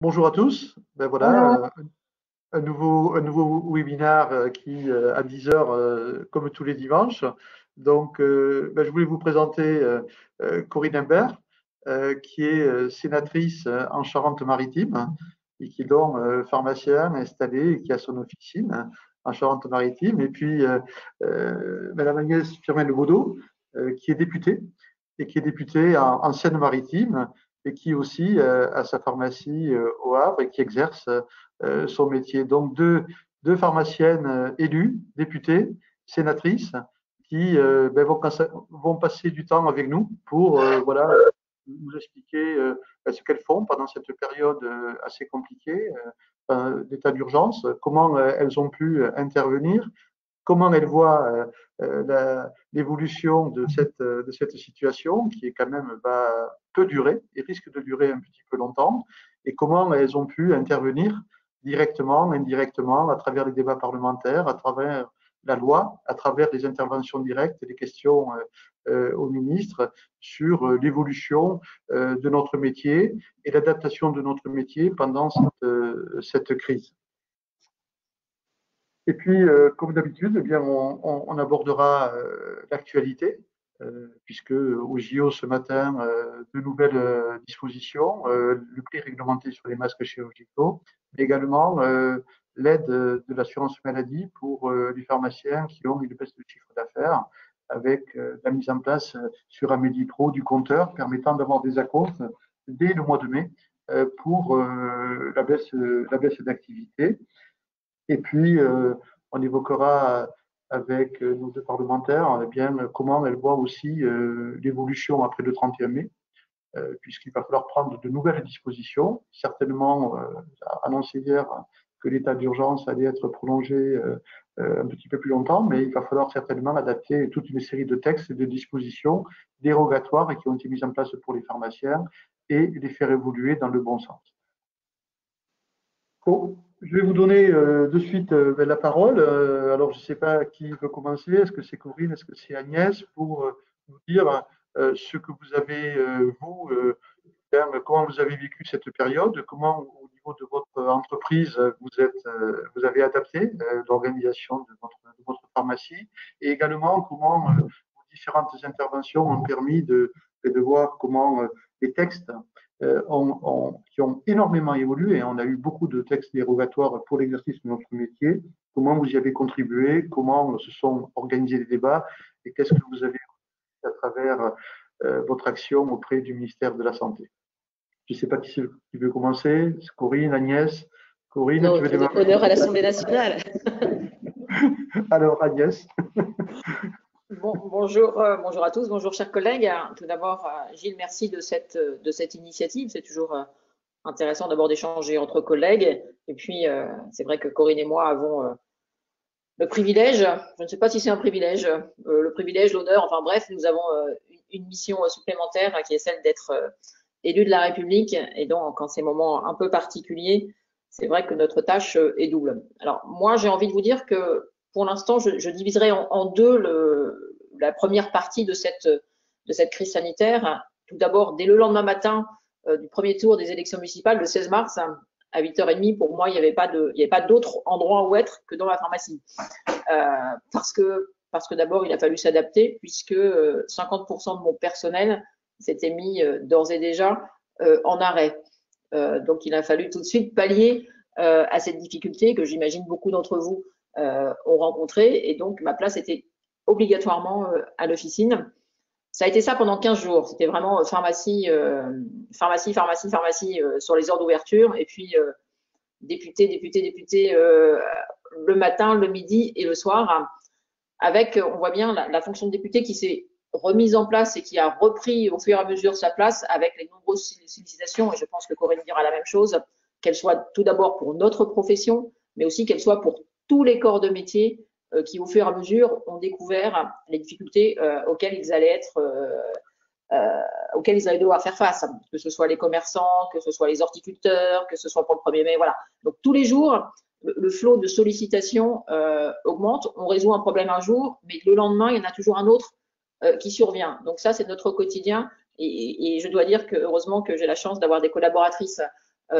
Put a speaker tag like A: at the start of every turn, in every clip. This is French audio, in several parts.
A: Bonjour à tous. Ben
B: Bonjour.
A: voilà, un nouveau webinaire qui à 10 heures comme tous les dimanches. Donc, ben, je voulais vous présenter Corinne Imbert, qui est sénatrice en Charente-Maritime et qui est donc pharmacienne installée et qui a son officine en Charente-Maritime. Et puis, Madame Agnès Firmin-Lebaudot, qui est députée et qui est députée en Seine-Maritime et qui aussi a sa pharmacie au Havre et qui exerce son métier. Donc deux pharmaciennes élues, députées, sénatrices, qui ben, vont passer du temps avec nous pour voilà, nous expliquer ce qu'elles font pendant cette période assez compliquée d'état d'urgence, comment elles ont pu intervenir, comment elles voient l'évolution de cette situation qui est quand même peut durer et risque de durer un petit peu longtemps, et comment elles ont pu intervenir directement, indirectement, à travers les débats parlementaires, à travers la loi, à travers les interventions directes et les questions au ministre sur l'évolution de notre métier et l'adaptation de notre métier pendant cette crise. Et puis, comme d'habitude, eh bien, on abordera l'actualité, puisque au JO ce matin, de nouvelles dispositions, le prix réglementé sur les masques chirurgicaux, mais également l'aide de l'assurance maladie pour les pharmaciens qui ont une baisse de chiffre d'affaires, avec la mise en place sur Amélie Pro du compteur permettant d'avoir des acomptes dès le mois de mai pour la baisse d'activité. Et puis, on évoquera avec nos deux parlementaires eh bien, comment elles voient aussi l'évolution après le 31 mai, puisqu'il va falloir prendre de nouvelles dispositions. Certainement, annoncé hier que l'état d'urgence allait être prolongé un petit peu plus longtemps, mais il va falloir certainement adapter toute une série de textes et de dispositions dérogatoires et qui ont été mises en place pour les pharmaciens et les faire évoluer dans le bon sens. Bon, je vais vous donner de suite la parole. Alors, je ne sais pas qui veut commencer. Est-ce que c'est Corinne? Est-ce que c'est Agnès? Pour nous dire ce que vous avez, vous, comment vous avez vécu cette période, comment, au niveau de votre entreprise, vous avez adapté l'organisation de votre pharmacie, et également comment vos différentes interventions ont permis de voir comment les textes qui ont énormément évolué. On a eu beaucoup de textes dérogatoires pour l'exercice de notre métier. Comment vous y avez contribué? Comment se sont organisés les débats? Et qu'est-ce que vous avez à travers votre action auprès du ministère de la Santé? Je ne sais pas qui veut commencer. Corinne, Agnès. Corinne,
B: Non,
A: tu veux
B: vous
A: démarrer?
B: honneur à l'Assemblée nationale.
A: Alors, Agnès.
B: Bonjour, bonjour à tous, bonjour chers collègues. Tout d'abord, Gilles, merci de cette initiative. C'est toujours intéressant d'abord d'échanger entre collègues. Et puis, c'est vrai que Corinne et moi avons le privilège, je ne sais pas si c'est un privilège, le privilège, l'honneur, enfin bref, nous avons une mission supplémentaire qui est celle d'être élus de la République. Et donc, en ces moments un peu particuliers, c'est vrai que notre tâche est double. Alors, moi, j'ai envie de vous dire que pour l'instant, je diviserai en deux la première partie de cette crise sanitaire. Tout d'abord, dès le lendemain matin du premier tour des élections municipales, le 16 mars, à 8h30, pour moi, il n'y avait pas d'autre endroit où être que dans la pharmacie. Parce que d'abord, il a fallu s'adapter, puisque 50% de mon personnel s'était mis d'ores et déjà en arrêt. Donc, il a fallu tout de suite pallier à cette difficulté que j'imagine beaucoup d'entre vous ont rencontrée. Et donc, ma place était obligatoirement à l'officine. Ça a été ça pendant 15 jours. C'était vraiment pharmacie sur les heures d'ouverture. Et puis, député, le matin, le midi et le soir. Avec, on voit bien, la fonction de député qui s'est remise en place et qui a repris au fur et à mesure sa place avec les nombreuses sollicitations, et je pense que Corinne dira la même chose, qu'elle soit tout d'abord pour notre profession, mais aussi qu'elle soit pour tous les corps de métier qui, au fur et à mesure, ont découvert les difficultés auxquelles ils allaient devoir faire face, que ce soit les commerçants, que ce soit les horticulteurs, que ce soit pour le 1er mai, voilà. Donc tous les jours, le flot de sollicitations augmente, on résout un problème un jour, mais le lendemain, il y en a toujours un autre qui survient. Donc ça, c'est notre quotidien, et je dois dire que heureusement que j'ai la chance d'avoir des collaboratrices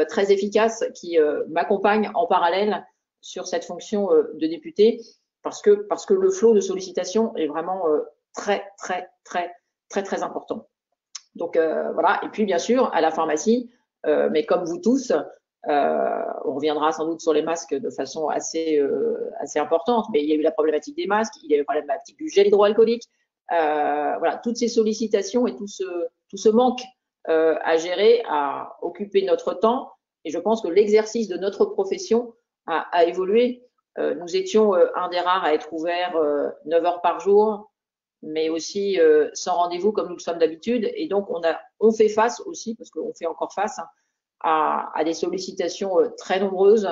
B: très efficace qui m'accompagne en parallèle sur cette fonction de député parce que le flot de sollicitations est vraiment très important. Donc voilà, et puis bien sûr à la pharmacie, mais comme vous tous, on reviendra sans doute sur les masques de façon assez importante, mais il y a eu la problématique des masques, il y a eu la problématique du gel hydroalcoolique, voilà, toutes ces sollicitations et tout ce manque à gérer, à occuper notre temps, et je pense que l'exercice de notre profession a évolué. Nous étions un des rares à être ouverts 9 heures par jour, mais aussi sans rendez-vous comme nous le sommes d'habitude, et donc on fait face aussi, parce qu'on fait encore face à des sollicitations très nombreuses,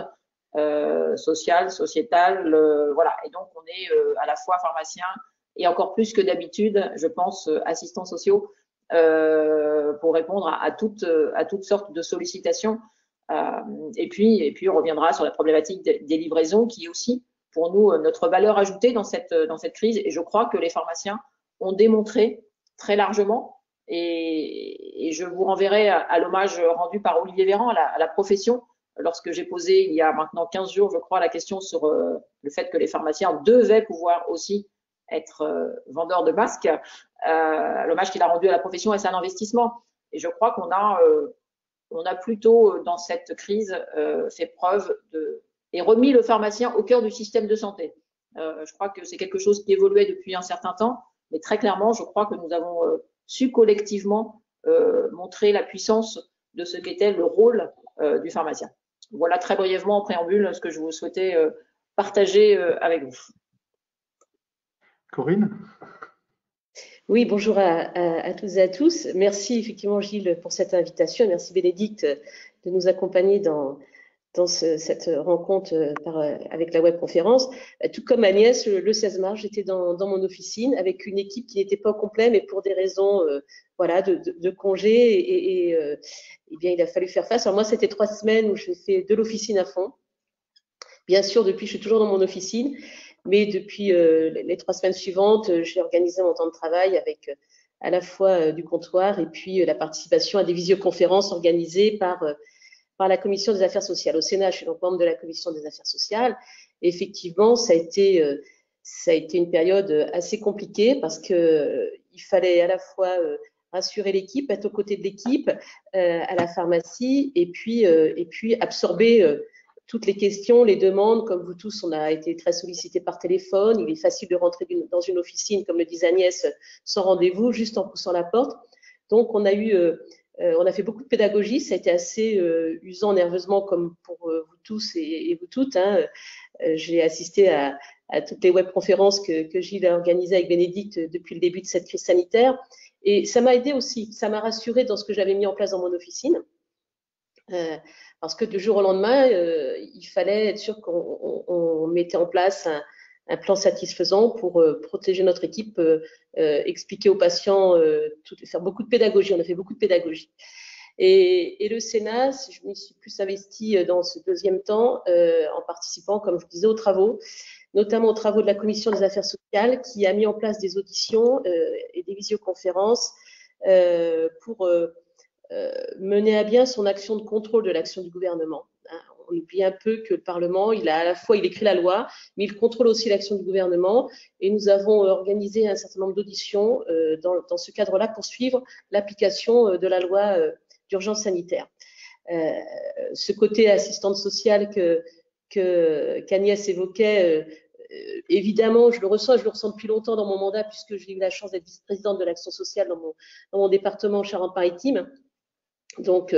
B: sociales, sociétales, voilà, et donc on est à la fois pharmacien et encore plus que d'habitude, je pense, assistants sociaux pour répondre à toutes sortes de sollicitations. Et puis on reviendra sur la problématique des livraisons qui est aussi pour nous notre valeur ajoutée dans cette crise, et je crois que les pharmaciens ont démontré très largement, et je vous renverrai à l'hommage rendu par Olivier Véran à la profession lorsque j'ai posé il y a maintenant 15 jours, je crois, la question sur le fait que les pharmaciens devaient pouvoir aussi être vendeurs de masques. L'hommage qu'il a rendu à la profession, et c'est un investissement, et je crois qu'on a plutôt dans cette crise fait preuve et remis le pharmacien au cœur du système de santé. Je crois que c'est quelque chose qui évoluait depuis un certain temps, mais très clairement, je crois que nous avons su collectivement montrer la puissance de ce qu'était le rôle du pharmacien. Voilà très brièvement en préambule ce que je vous souhaitais partager avec vous.
A: Corinne?
C: Oui, bonjour à toutes et à tous. Merci effectivement Gilles pour cette invitation. Merci Bénédicte de nous accompagner dans cette rencontre avec la webconférence. Tout comme Agnès, le 16 mars, j'étais dans mon officine avec une équipe qui n'était pas au complet, mais pour des raisons voilà, de congé. Et bien, il a fallu faire face. Alors moi, c'était 3 semaines où j'ai fait de l'officine à fond. Bien sûr, depuis, je suis toujours dans mon officine, mais depuis les 3 semaines suivantes, j'ai organisé mon temps de travail avec à la fois du comptoir et puis la participation à des visioconférences organisées par la Commission des affaires sociales. Au Sénat, je suis donc membre de la Commission des affaires sociales. Et effectivement, ça a été une période assez compliquée parce qu'il fallait à la fois rassurer l'équipe, être aux côtés de l'équipe à la pharmacie et puis absorber toutes les questions, les demandes. Comme vous tous, on a été très sollicités par téléphone. Il est facile de rentrer dans une officine, comme le disait Agnès, sans rendez-vous, juste en poussant la porte. Donc, on a fait beaucoup de pédagogie, ça a été assez usant nerveusement comme pour vous tous et vous toutes. Hein. J'ai assisté à toutes les webconférences que Gilles a organisées avec Bénédicte depuis le début de cette crise sanitaire. Et ça m'a aidé aussi, ça m'a rassuré dans ce que j'avais mis en place dans mon officine. Parce que du jour au lendemain, il fallait être sûr qu'on mettait en place un plan satisfaisant pour protéger notre équipe, expliquer aux patients, faire beaucoup de pédagogie. On a fait beaucoup de pédagogie. Et le Sénat, je me suis plus investie dans ce deuxième temps en participant, comme je disais, aux travaux, notamment aux travaux de la Commission des affaires sociales qui a mis en place des auditions et des visioconférences pour mener à bien son action de contrôle de l'action du gouvernement. On oublie un peu que le Parlement, il écrit la loi, mais il contrôle aussi l'action du gouvernement. Et nous avons organisé un certain nombre d'auditions dans ce cadre-là pour suivre l'application de la loi d'urgence sanitaire. Ce côté assistante sociale qu'Agnès évoquait, évidemment, je le ressens depuis longtemps dans mon mandat, puisque j'ai eu la chance d'être vice-présidente de l'action sociale dans mon département Charente-Maritime. Donc,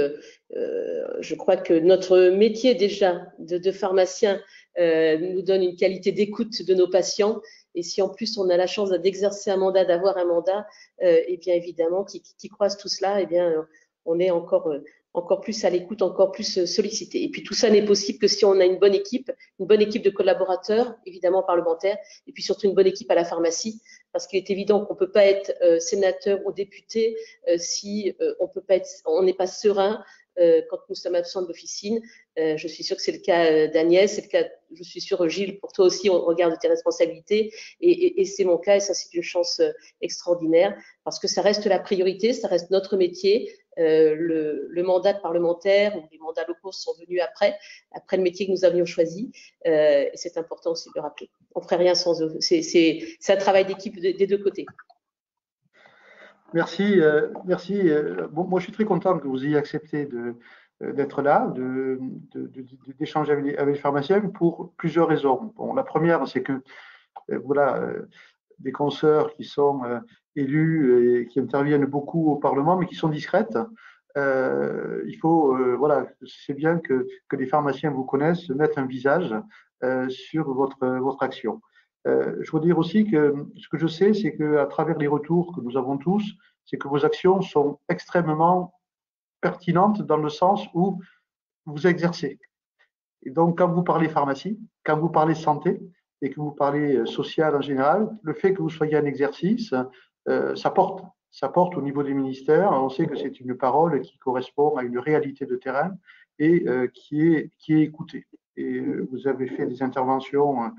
C: je crois que notre métier déjà de pharmacien nous donne une qualité d'écoute de nos patients. Et si en plus on a la chance d'exercer un mandat, d'avoir un mandat, et bien évidemment, qui croise tout cela, et bien on est encore plus à l'écoute, encore plus sollicité. Et puis tout ça n'est possible que si on a une bonne équipe de collaborateurs, évidemment parlementaires, et puis surtout une bonne équipe à la pharmacie, parce qu'il est évident qu'on ne peut pas être sénateur ou député si on n'est pas serein quand nous sommes absents de l'officine. Je suis sûre que c'est le cas d'Agnès, c'est le cas, je suis sûre, Gilles, pour toi aussi, au regard de tes responsabilités. Et c'est mon cas, et ça, c'est une chance extraordinaire, parce que ça reste la priorité, ça reste notre métier. Le mandat de parlementaire ou les mandats locaux sont venus après le métier que nous avions choisi. Et c'est important aussi de le rappeler. On ne ferait rien sans eux. C'est un travail d'équipe des deux côtés.
A: Merci, merci. Bon, moi, je suis très content que vous ayez accepté d'être là, d'échanger avec les pharmaciens pour plusieurs raisons. Bon, la première, c'est que voilà, des consoeurs qui sont élus et qui interviennent beaucoup au Parlement, mais qui sont discrètes. Il faut, voilà, c'est bien que les pharmaciens vous connaissent, mettent un visage sur votre action. Je veux dire aussi que ce que je sais, c'est qu'à travers les retours que nous avons tous, c'est que vos actions sont extrêmement pertinentes dans le sens où vous exercez. Et donc, quand vous parlez pharmacie, quand vous parlez santé et que vous parlez social en général, le fait que vous soyez en exercice, ça porte. Ça porte au niveau des ministères. On sait que c'est une parole qui correspond à une réalité de terrain et qui est écoutée. Et vous avez fait des interventions,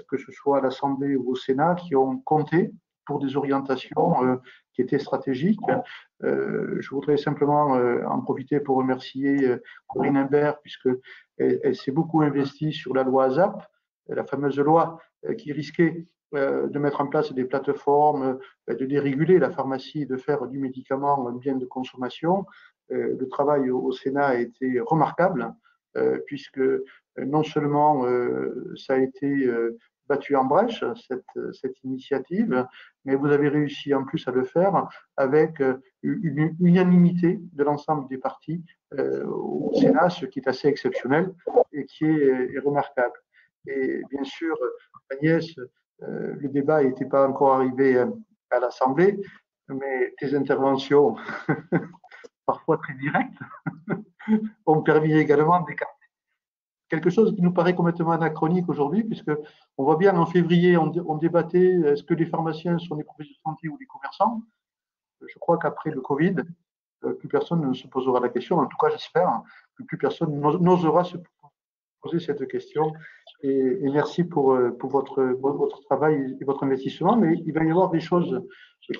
A: que ce soit à l'Assemblée ou au Sénat, qui ont compté pour des orientations qui étaient stratégiques. Je voudrais simplement en profiter pour remercier Corinne Imbert, puisque elle s'est beaucoup investie sur la loi ASAP, la fameuse loi qui risquait de mettre en place des plateformes, de déréguler la pharmacie, de faire du médicament un bien de consommation. Le travail au Sénat a été remarquable, puisque non seulement ça a été battu en brèche, cette initiative, mais vous avez réussi en plus à le faire avec une unanimité de l'ensemble des partis au Sénat, ce qui est assez exceptionnel et qui est remarquable. Et bien sûr, Agnès, le débat n'était pas encore arrivé à l'Assemblée, mais tes interventions, parfois très directes, ont permis également d'écarter quelque chose qui nous paraît complètement anachronique aujourd'hui, puisque on voit bien en février, on débattait est-ce que les pharmaciens sont des professionnels de santé ou des commerçants. Je crois qu'après le Covid, plus personne ne se posera la question, en tout cas j'espère que plus personne n'osera se poser cette question. Et merci pour votre travail et votre investissement, mais il va y avoir des choses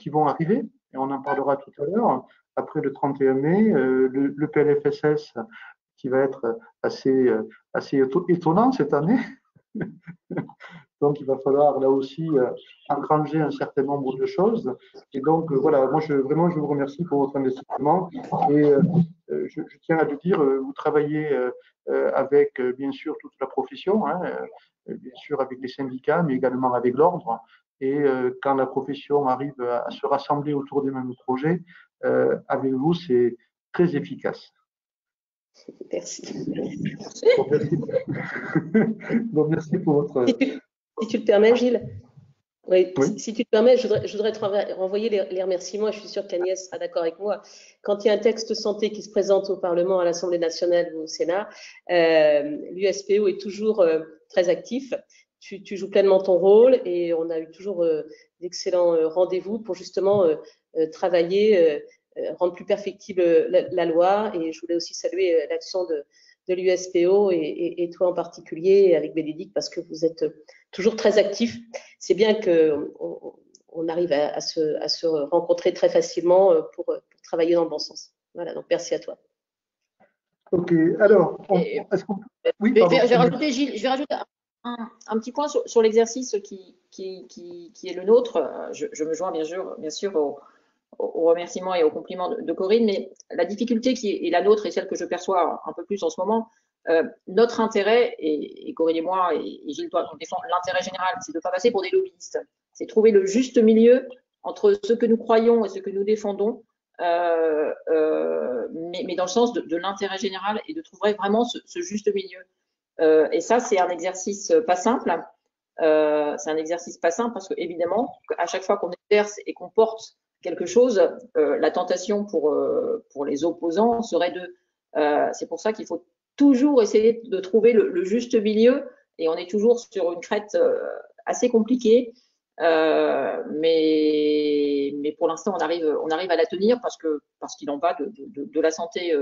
A: qui vont arriver, et on en parlera tout à l'heure, après le 31 mai, le PLFSS qui va être assez étonnant cette année. Donc, il va falloir là aussi engranger un certain nombre de choses. Et donc, voilà, moi, je vous remercie pour votre investissement. Et je tiens à le dire, vous travaillez avec, bien sûr, toute la profession, hein, bien sûr avec les syndicats, mais également avec l'ordre. Et quand la profession arrive à se rassembler autour des mêmes projets, avec vous, c'est très efficace.
C: Merci.
A: Bon, merci pour votre…
C: Si tu le permets, Gilles. Oui. Si tu te permets, je voudrais te renvoyer les remerciements, et je suis sûre qu'Agnès sera d'accord avec moi. Quand il y a un texte santé qui se présente au Parlement, à l'Assemblée nationale ou au Sénat, l'USPO est toujours très actif. Tu joues pleinement ton rôle, et on a eu toujours d'excellents rendez-vous pour justement travailler, rendre plus perfectible la loi. Et je voulais aussi saluer l'action de l'USPO et toi en particulier avec Bénédicte, parce que vous êtes toujours très actifs. C'est bien qu'on arrive à se rencontrer très facilement pour travailler dans le bon sens. Voilà, donc merci à toi.
A: Ok, alors, est-ce qu'on… Oui, pardon.
B: Je vais rajouter, Gilles, je vais rajouter un petit point sur l'exercice qui est le nôtre. Je me joins bien sûr aux remerciements et aux compliments de Corinne, mais la difficulté qui est la nôtre et celle que je perçois un peu plus en ce moment, notre intérêt, et Corinne et moi, et Gilles, toi, on défend l'intérêt général, c'est de ne pas passer pour des lobbyistes. C'est trouver le juste milieu entre ce que nous croyons et ce que nous défendons, mais dans le sens de l'intérêt général, et de trouver vraiment ce juste milieu. Et ça, c'est un exercice pas simple. C'est un exercice pas simple parce que, évidemment, à chaque fois qu'on exerce et qu'on porte quelque chose, la tentation pour les opposants serait c'est pour ça qu'il faut toujours essayer de trouver le juste milieu, et on est toujours sur une crête assez compliquée, mais pour l'instant on arrive à la tenir parce qu'il en va de la santé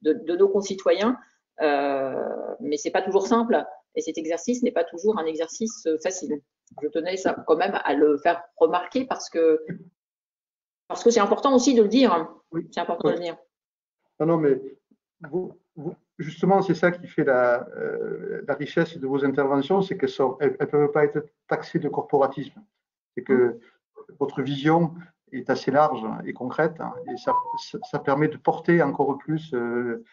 B: de nos concitoyens, mais c'est pas toujours simple et cet exercice n'est pas toujours un exercice facile. Je tenais ça quand même à le faire remarquer parce que c'est important aussi de le dire.
A: Oui.
B: C'est important de le dire.
A: Non, mais justement, c'est ça qui fait la richesse de vos interventions, c'est qu'elles ne peuvent pas être taxées de corporatisme. C'est que votre vision est assez large et concrète, et ça permet de porter encore plus le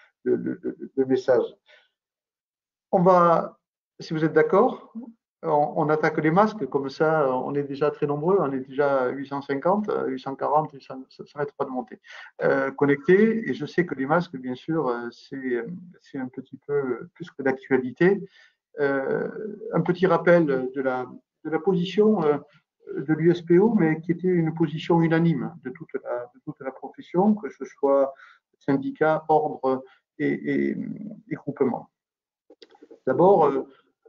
A: message. On va, si vous êtes d'accord, on attaque les masques, comme ça on est déjà très nombreux, on est déjà 850, 840, ça n'arrête pas de monter, connectés, et je sais que les masques, bien sûr, c'est un petit peu plus que d'actualité. Un petit rappel de la position de l'USPO, mais qui était une position unanime de toute la profession, que ce soit syndicats, ordre et groupement. D'abord,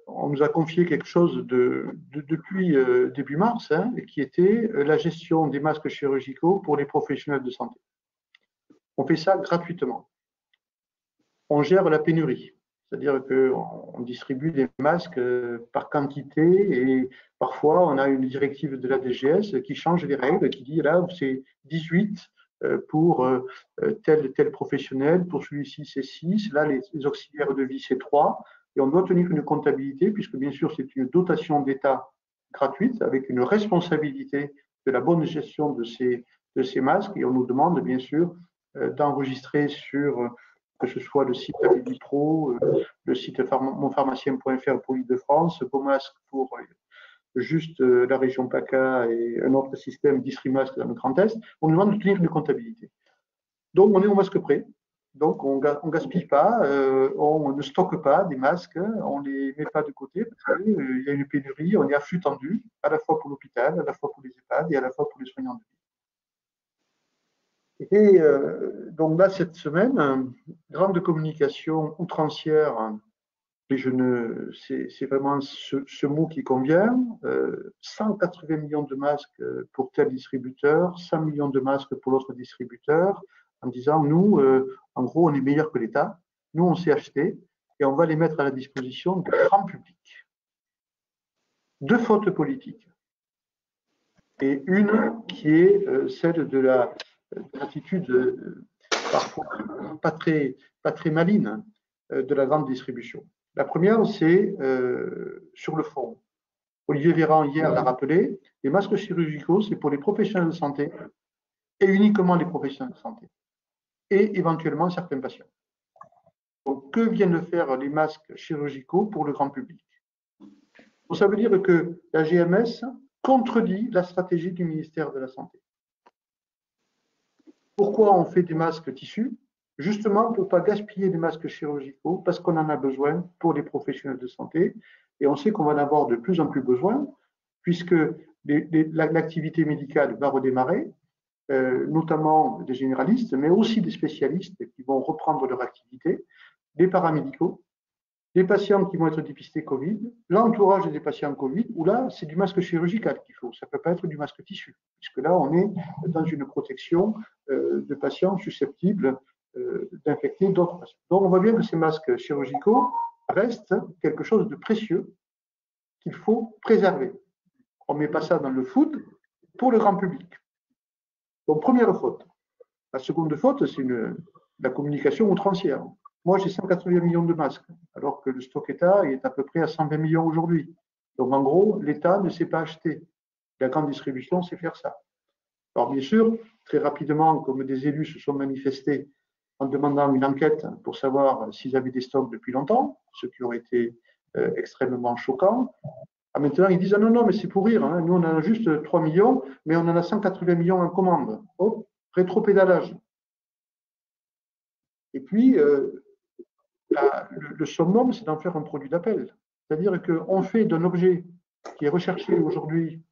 A: on nous a confié quelque chose depuis début mars, qui était la gestion des masques chirurgicaux pour les professionnels de santé. On fait ça gratuitement. On gère la pénurie, c'est-à-dire qu'on distribue des masques par quantité et parfois on a une directive de la DGS qui change les règles, qui dit là c'est 18 pour tel professionnel, pour celui-ci c'est 6, là les auxiliaires de vie c'est 3. Et on doit tenir une comptabilité, puisque bien sûr, c'est une dotation d'État gratuite, avec une responsabilité de la bonne gestion de ces masques. Et on nous demande, bien sûr, d'enregistrer sur, que ce soit le site Avibipro, le site monpharmacien.fr pour l'Île-de-France, Beaumasque pour juste la région PACA et un autre système d'Istrimasque dans le Grand Est. On nous demande de tenir une comptabilité. Donc, on est au masque près. Donc, on ne gaspille pas, on ne stocke pas des masques, on ne les met pas de côté parce qu'il y a une pénurie, on est à flux tendu, à la fois pour l'hôpital, à la fois pour les EHPAD et à la fois pour les soignants de vie. Et donc là, cette semaine, grande communication outrancière, et c'est vraiment ce mot qui convient, 180 millions de masques pour tel distributeur, 100 millions de masques pour l'autre distributeur, en disant, nous, en gros, on est meilleur que l'État, nous, on s'est acheté et on va les mettre à la disposition du grand public. Deux fautes politiques. Et une qui est celle de l'attitude parfois pas très maligne de la grande distribution. La première, c'est sur le fond. Olivier Véran, hier, l'a rappelé, les masques chirurgicaux, c'est pour les professionnels de santé et uniquement les professionnels de santé. Et éventuellement certains patients. Donc, que viennent faire les masques chirurgicaux pour le grand public? Donc, ça veut dire que la GMS contredit la stratégie du ministère de la Santé. Pourquoi on fait des masques tissus? Justement, on ne peut pas gaspiller des masques chirurgicaux parce qu'on en a besoin pour les professionnels de santé. Et on sait qu'on va en avoir de plus en plus besoin puisque l'activité médicale va redémarrer. Notamment des généralistes, mais aussi des spécialistes qui vont reprendre leur activité, des paramédicaux, des patients qui vont être dépistés Covid, l'entourage des patients Covid, où là, c'est du masque chirurgical qu'il faut, ça ne peut pas être du masque tissu, puisque là, on est dans une protection de patients susceptibles d'infecter d'autres patients. Donc, on voit bien que ces masques chirurgicaux restent quelque chose de précieux qu'il faut préserver. On ne met pas ça dans le food pour le grand public. Donc, première faute. La seconde faute, c'est la communication outrancière. Moi, j'ai 180 millions de masques, alors que le stock État est à peu près à 120 millions aujourd'hui. Donc, en gros, l'État ne sait pas acheter. La grande distribution sait faire ça. Alors, bien sûr, très rapidement, comme des élus se sont manifestés en demandant une enquête pour savoir s'ils avaient des stocks depuis longtemps, ce qui aurait été extrêmement choquant. Maintenant, ils disent ah non, mais c'est pour rire. Nous, on en a juste 3 millions, mais on en a 180 millions en commande. Hop, rétropédalage. Et puis, le summum, c'est d'en faire un produit d'appel. C'est-à-dire qu'on fait d'un objet qui est recherché aujourd'hui,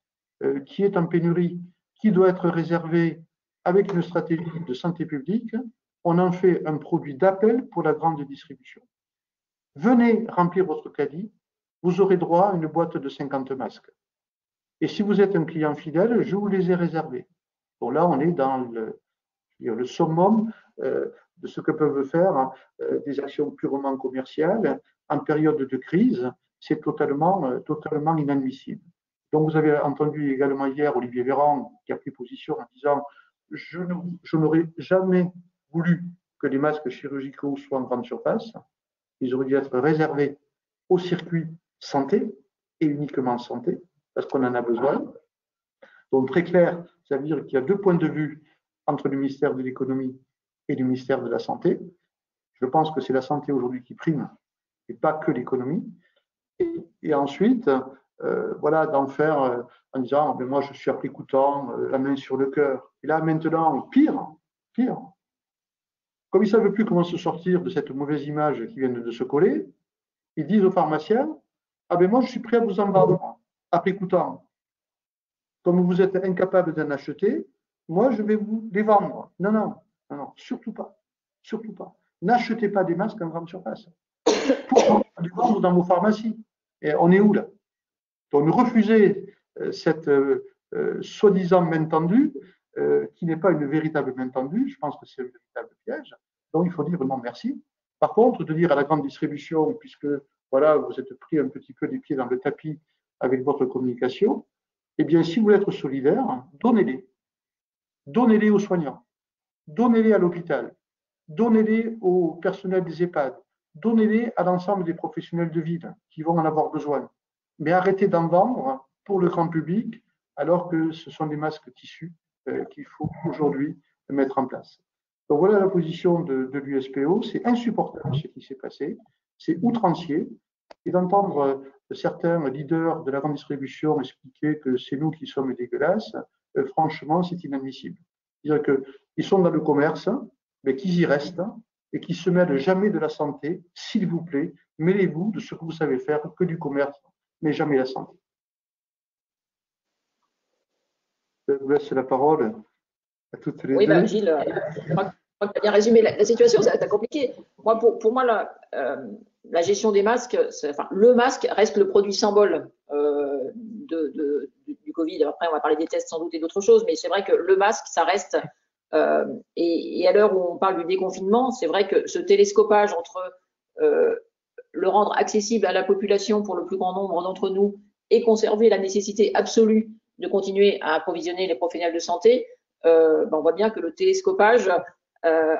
A: qui est en pénurie, qui doit être réservé avec une stratégie de santé publique, on en fait un produit d'appel pour la grande distribution. Venez remplir votre caddie, vous aurez droit à une boîte de 50 masques. Et si vous êtes un client fidèle, je vous les ai réservés. Bon, là, on est dans le summum de ce que peuvent faire des actions purement commerciales en période de crise. C'est totalement inadmissible. Donc, vous avez entendu également hier Olivier Véran qui a pris position en disant « Je n'aurais jamais voulu que les masques chirurgicaux soient en grande surface. Ils auraient dû être réservés au circuit santé et uniquement santé, parce qu'on en a besoin. » Donc, très clair, ça veut dire qu'il y a deux points de vue entre le ministère de l'économie et le ministère de la santé. Je pense que c'est la santé aujourd'hui qui prime et pas que l'économie. Et ensuite, voilà, d'en faire en disant mais moi je suis après écoutant, la main sur le cœur. Et là maintenant, pire, comme ils ne savent plus comment se sortir de cette mauvaise image qui vient de se coller, ils disent aux pharmaciens ah ben moi je suis prêt à vous en vendre après écoutant. Comme vous êtes incapable d'en acheter, moi je vais vous les vendre. Non, non, non, non, surtout pas. Surtout pas. N'achetez pas des masques en grande surface. Pour les vendre dans vos pharmacies. Et on est où là? Donc refusez cette soi-disant main tendue, qui n'est pas une véritable main tendue, je pense que c'est un véritable piège. Donc il faut dire non merci. Par contre, de dire à la grande distribution, puisque voilà, vous êtes pris un petit peu les pieds dans le tapis avec votre communication, eh bien, si vous voulez être solidaire, donnez-les. Donnez-les aux soignants, donnez-les à l'hôpital, donnez-les au personnel des EHPAD, donnez-les à l'ensemble des professionnels de ville qui vont en avoir besoin. Mais arrêtez d'en vendre pour le grand public, alors que ce sont des masques tissus qu'il faut aujourd'hui mettre en place. Donc voilà la position de l'USPO. C'est insupportable ce qui s'est passé, c'est outrancier. Et d'entendre certains leaders de la grande distribution expliquer que c'est nous qui sommes dégueulasses, franchement, c'est inadmissible. C'est-à-dire qu'ils sont dans le commerce, mais qu'ils y restent et qu'ils ne se mêlent jamais de la santé. S'il vous plaît, mêlez-vous de ce que vous savez faire que du commerce, mais jamais la santé. Je vous laisse la parole à toutes les deux.
B: Oui, Gilles, je crois que tu as bien résumé la situation, c'est compliqué. Moi, pour moi, la gestion des masques, enfin, le masque reste le produit symbole du Covid. Après, on va parler des tests sans doute et d'autres choses, mais c'est vrai que le masque, ça reste. Et à l'heure où on parle du déconfinement, c'est vrai que ce télescopage entre le rendre accessible à la population pour le plus grand nombre d'entre nous et conserver la nécessité absolue de continuer à approvisionner les professionnels de santé, on voit bien que le télescopage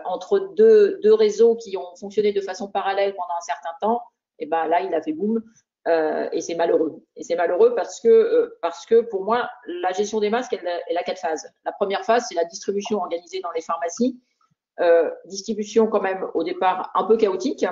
B: entre deux réseaux qui ont fonctionné de façon parallèle pendant un certain temps, et ben là, il a fait boum. Et c'est malheureux. Et c'est malheureux parce que pour moi, la gestion des masques, elle a 4 phases. La première phase, c'est la distribution organisée dans les pharmacies. Distribution quand même au départ un peu chaotique,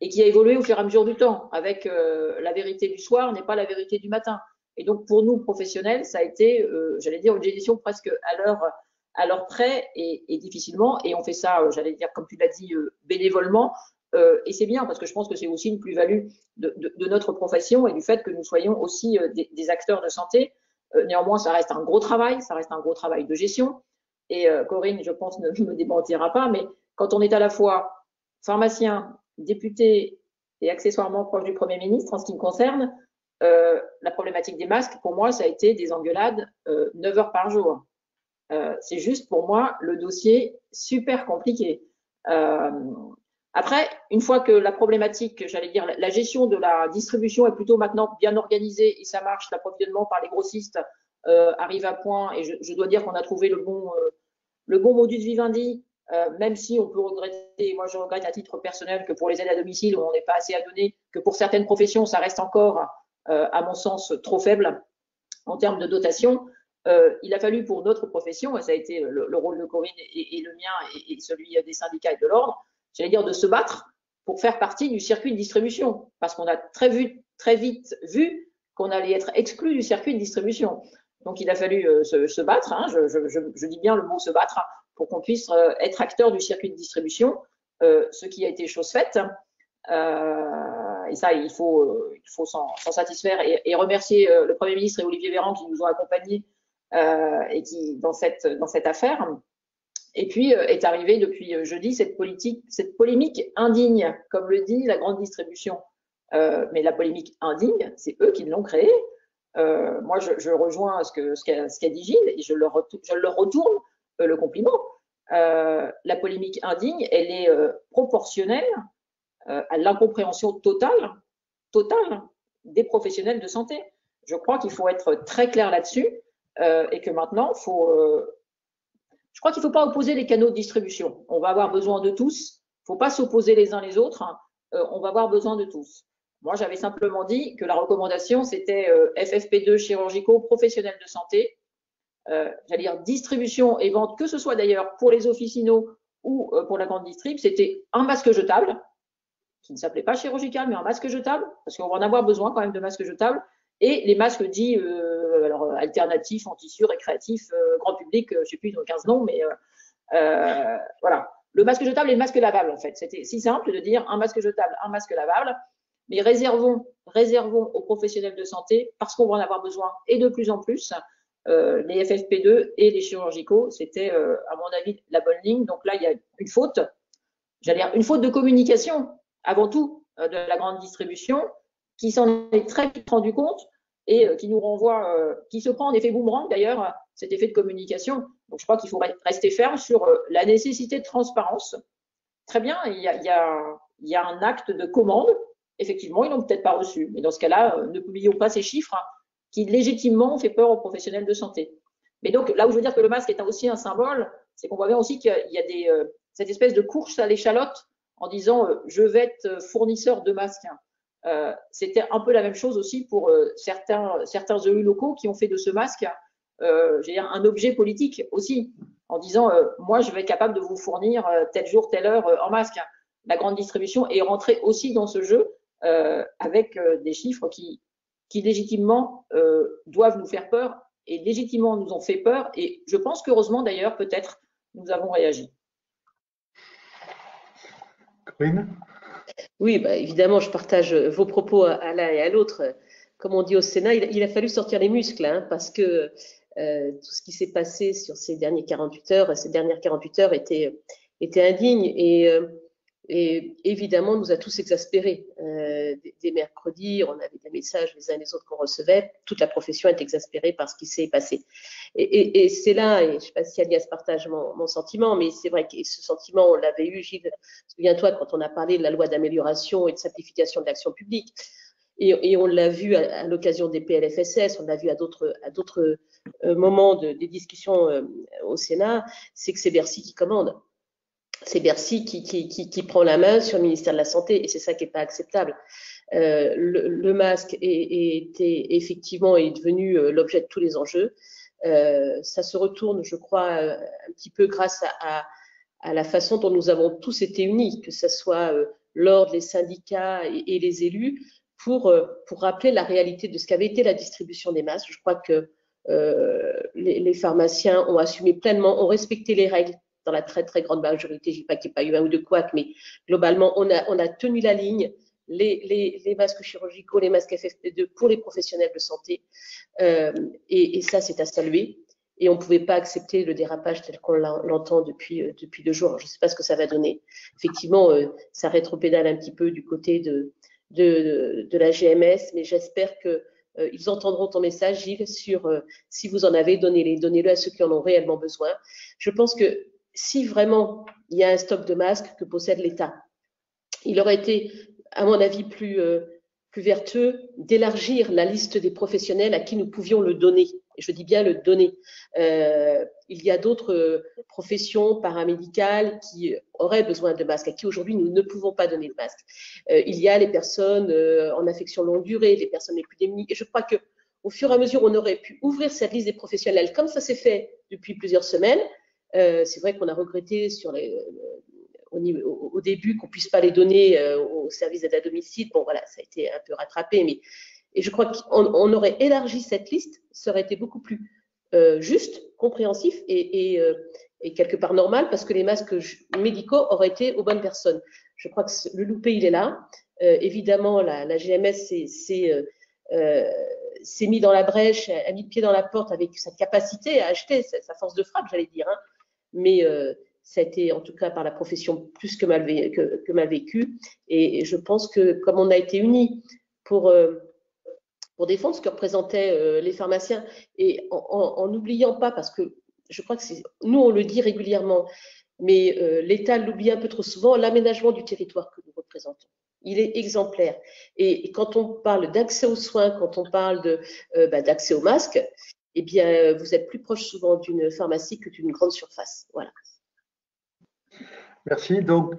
B: et qui a évolué au fur et à mesure du temps, avec la vérité du soir n'est pas la vérité du matin. Et donc pour nous professionnels, ça a été, j'allais dire, une gestion presque à l'heure près et difficilement. Et on fait ça, j'allais dire, comme tu l'as dit, bénévolement. Et c'est bien parce que je pense que c'est aussi une plus-value de notre profession et du fait que nous soyons aussi des acteurs de santé. Néanmoins, ça reste un gros travail, de gestion. Et Corinne, je pense, ne me démentira pas, mais quand on est à la fois pharmacien, député et accessoirement proche du Premier ministre, en ce qui me concerne, la problématique des masques, pour moi, ça a été des engueulades 9 heures par jour. C'est juste pour moi le dossier super compliqué. Après, une fois que la problématique, j'allais dire, la gestion de la distribution est plutôt maintenant bien organisée et ça marche, l'approvisionnement par les grossistes arrive à point et je dois dire qu'on a trouvé le bon modus vivendi, même si on peut regretter, moi je regrette à titre personnel que pour les aides à domicile, on n'est pas assez à donner, que pour certaines professions, ça reste encore, à mon sens, trop faible en termes de dotation. Il a fallu pour notre profession, et ça a été le rôle de Corinne et le mien et celui des syndicats et de l'ordre, j'allais dire de se battre pour faire partie du circuit de distribution, parce qu'on a très vite vu qu'on allait être exclu du circuit de distribution. Donc il a fallu se battre, hein, je dis bien le mot se battre, pour qu'on puisse être acteur du circuit de distribution, ce qui a été chose faite. Et ça, il faut s'en satisfaire et remercier le Premier ministre et Olivier Véran qui nous ont accompagnés et qui dans cette affaire. Et puis est arrivée depuis jeudi cette polémique indigne, comme le dit la grande distribution. Mais la polémique indigne, c'est eux qui l'ont créée. Moi, je rejoins ce qu'a dit Gilles et je le retourne. le compliment. La polémique indigne, elle est proportionnelle à l'incompréhension totale des professionnels de santé. Je crois qu'il faut être très clair là-dessus et que maintenant, je crois qu'il ne faut pas opposer les canaux de distribution. On va avoir besoin de tous. Il ne faut pas s'opposer les uns les autres. On va avoir besoin de tous. Moi, j'avais simplement dit que la recommandation, c'était FFP2 chirurgicaux professionnels de santé. J'allais dire distribution et vente, que ce soit d'ailleurs pour les officinaux ou pour la grande distrib, c'était un masque jetable, qui ne s'appelait pas chirurgical, mais un masque jetable, parce qu'on va en avoir besoin quand même de masques jetables, et les masques dits alors, alternatifs, en tissu, récréatifs, grand public, je ne sais plus, ils ont 15 noms, mais voilà. Le masque jetable et le masque lavable, en fait. C'était si simple de dire un masque jetable, un masque lavable, mais réservons aux professionnels de santé, parce qu'on va en avoir besoin, et de plus en plus, les FFP2 et les chirurgicaux, c'était, à mon avis, la bonne ligne. Donc là, il y a une faute, j'allais dire une faute de communication, avant tout, de la grande distribution, qui s'en est très vite rendu compte et qui nous renvoie, qui se prend en effet boomerang d'ailleurs, cet effet de communication. Donc je crois qu'il faut rester ferme sur la nécessité de transparence. Très bien, il y a un acte de commande. Effectivement, ils n'ont peut-être pas reçu. Mais dans ce cas-là, ne publions pas ces chiffres qui légitimement ont fait peur aux professionnels de santé. Mais donc, là où je veux dire que le masque est aussi un symbole, c'est qu'on voit bien aussi qu'il y a cette espèce de course à l'échalote en disant je vais être fournisseur de masques. C'était un peu la même chose aussi pour certains élus locaux qui ont fait de ce masque un objet politique aussi, en disant moi je vais être capable de vous fournir tel jour, telle heure en masque. La grande distribution est rentrée aussi dans ce jeu avec des chiffres qui légitimement doivent nous faire peur et légitimement nous ont fait peur. Et je pense qu'heureusement d'ailleurs, peut-être, nous avons réagi.
A: Corinne?
C: Oui, bah, évidemment, je partage vos propos à l'un et à l'autre. Comme on dit au Sénat, il a fallu sortir les muscles, hein, parce que tout ce qui s'est passé sur ces dernières 48 heures était indigne et évidemment nous a tous exaspérés. Dès mercredi, on avait des messages les uns les autres qu'on recevait. Toute la profession est exaspérée par ce qui s'est passé. Et c'est là, et je ne sais pas si Alias partage mon sentiment, mais c'est vrai que ce sentiment, on l'avait eu, Gilles, souviens-toi, quand on a parlé de la loi d'amélioration et de simplification de l'action publique. Et on l'a vu à l'occasion des PLFSS, on l'a vu à d'autres moments des discussions au Sénat, c'est que c'est Bercy qui commande. C'est Bercy qui prend la main sur le ministère de la Santé, et c'est ça qui n'est pas acceptable. Le masque effectivement est devenu l'objet de tous les enjeux. Ça se retourne, je crois, un petit peu grâce à la façon dont nous avons tous été unis, que ce soit l'ordre, les syndicats et les élus, pour rappeler la réalité de ce qu'avait été la distribution des masques. Je crois que les pharmaciens ont assumé pleinement, ont respecté les règles dans la très très grande majorité. Je ne dis pas qu'il n'y a pas eu un ou deux couacs, mais globalement, on a tenu la ligne. Les masques chirurgicaux, les masques FFP2 pour les professionnels de santé. Et ça, c'est à saluer. Et on ne pouvait pas accepter le dérapage tel qu'on l'entend depuis 2 jours. Alors, je ne sais pas ce que ça va donner. Effectivement, ça rétropédale un petit peu du côté de la GMS, mais j'espère qu'ils entendront ton message, Gilles, sur si vous en avez, donnez-le à ceux qui en ont réellement besoin. Je pense que si vraiment il y a un stock de masques que possède l'État, il aurait été, à mon avis, plus vertueux d'élargir la liste des professionnels à qui nous pouvions le donner. Et je dis bien le donner. Il y a d'autres professions paramédicales qui auraient besoin de masques, à qui aujourd'hui nous ne pouvons pas donner de masques. Il y a les personnes en affection longue durée, les personnes les plus démunies. Et je crois qu'au fur et à mesure, on aurait pu ouvrir cette liste des professionnels, comme ça s'est fait depuis plusieurs semaines. C'est vrai qu'on a regretté au début qu'on ne puisse pas les donner au service d'aide à domicile. Bon, voilà, ça a été un peu rattrapé. Et je crois qu'on aurait élargi cette liste, ça aurait été beaucoup plus juste, compréhensif et quelque part normal, parce que les masques médicaux auraient été aux bonnes personnes. Je crois que le loupé, il est là. Évidemment, la GMS s'est mis dans la brèche, a mis le pied dans la porte avec sa capacité à acheter, sa force de frappe, j'allais dire. Hein. Mais ça a été, en tout cas, par la profession plus que mal vécu. Et je pense que, comme on a été unis pour défendre ce que représentaient les pharmaciens, et en n'oubliant pas, parce que je crois que nous, on le dit régulièrement, mais l'État l'oublie un peu trop souvent, l'aménagement du territoire que nous représentons. Il est exemplaire. Et quand on parle d'accès aux soins, quand on parle d'accès aux masques, eh bien, vous êtes plus proche souvent d'une pharmacie que d'une grande surface. Voilà.
A: Merci. Donc,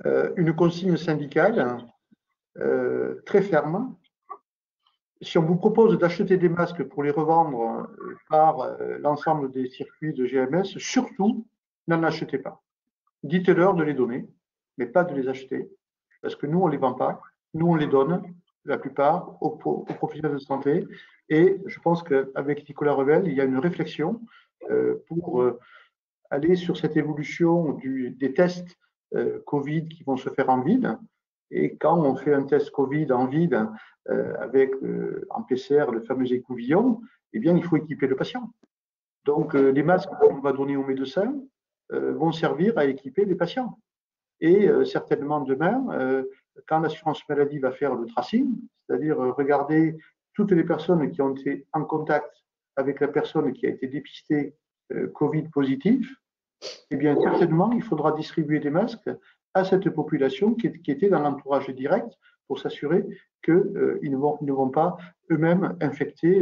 A: une consigne syndicale très ferme. Si on vous propose d'acheter des masques pour les revendre par l'ensemble des circuits de GMS, surtout, n'en achetez pas. Dites-leur de les donner, mais pas de les acheter, parce que nous, on ne les vend pas. Nous, on les donne, la plupart, aux professionnels de santé. Et je pense qu'avec Nicolas Revel, il y a une réflexion pour aller sur cette évolution des tests Covid qui vont se faire en ville. Et quand on fait un test Covid en ville avec en PCR le fameux écouvillon, eh bien, il faut équiper le patient. Donc, les masques qu'on va donner aux médecins vont servir à équiper les patients. Et certainement demain, quand l'assurance maladie va faire le tracing, c'est-à-dire regarder toutes les personnes qui ont été en contact avec la personne qui a été dépistée Covid positif, eh bien certainement il faudra distribuer des masques à cette population qui était dans l'entourage direct pour s'assurer qu'ils ne vont pas eux-mêmes infecter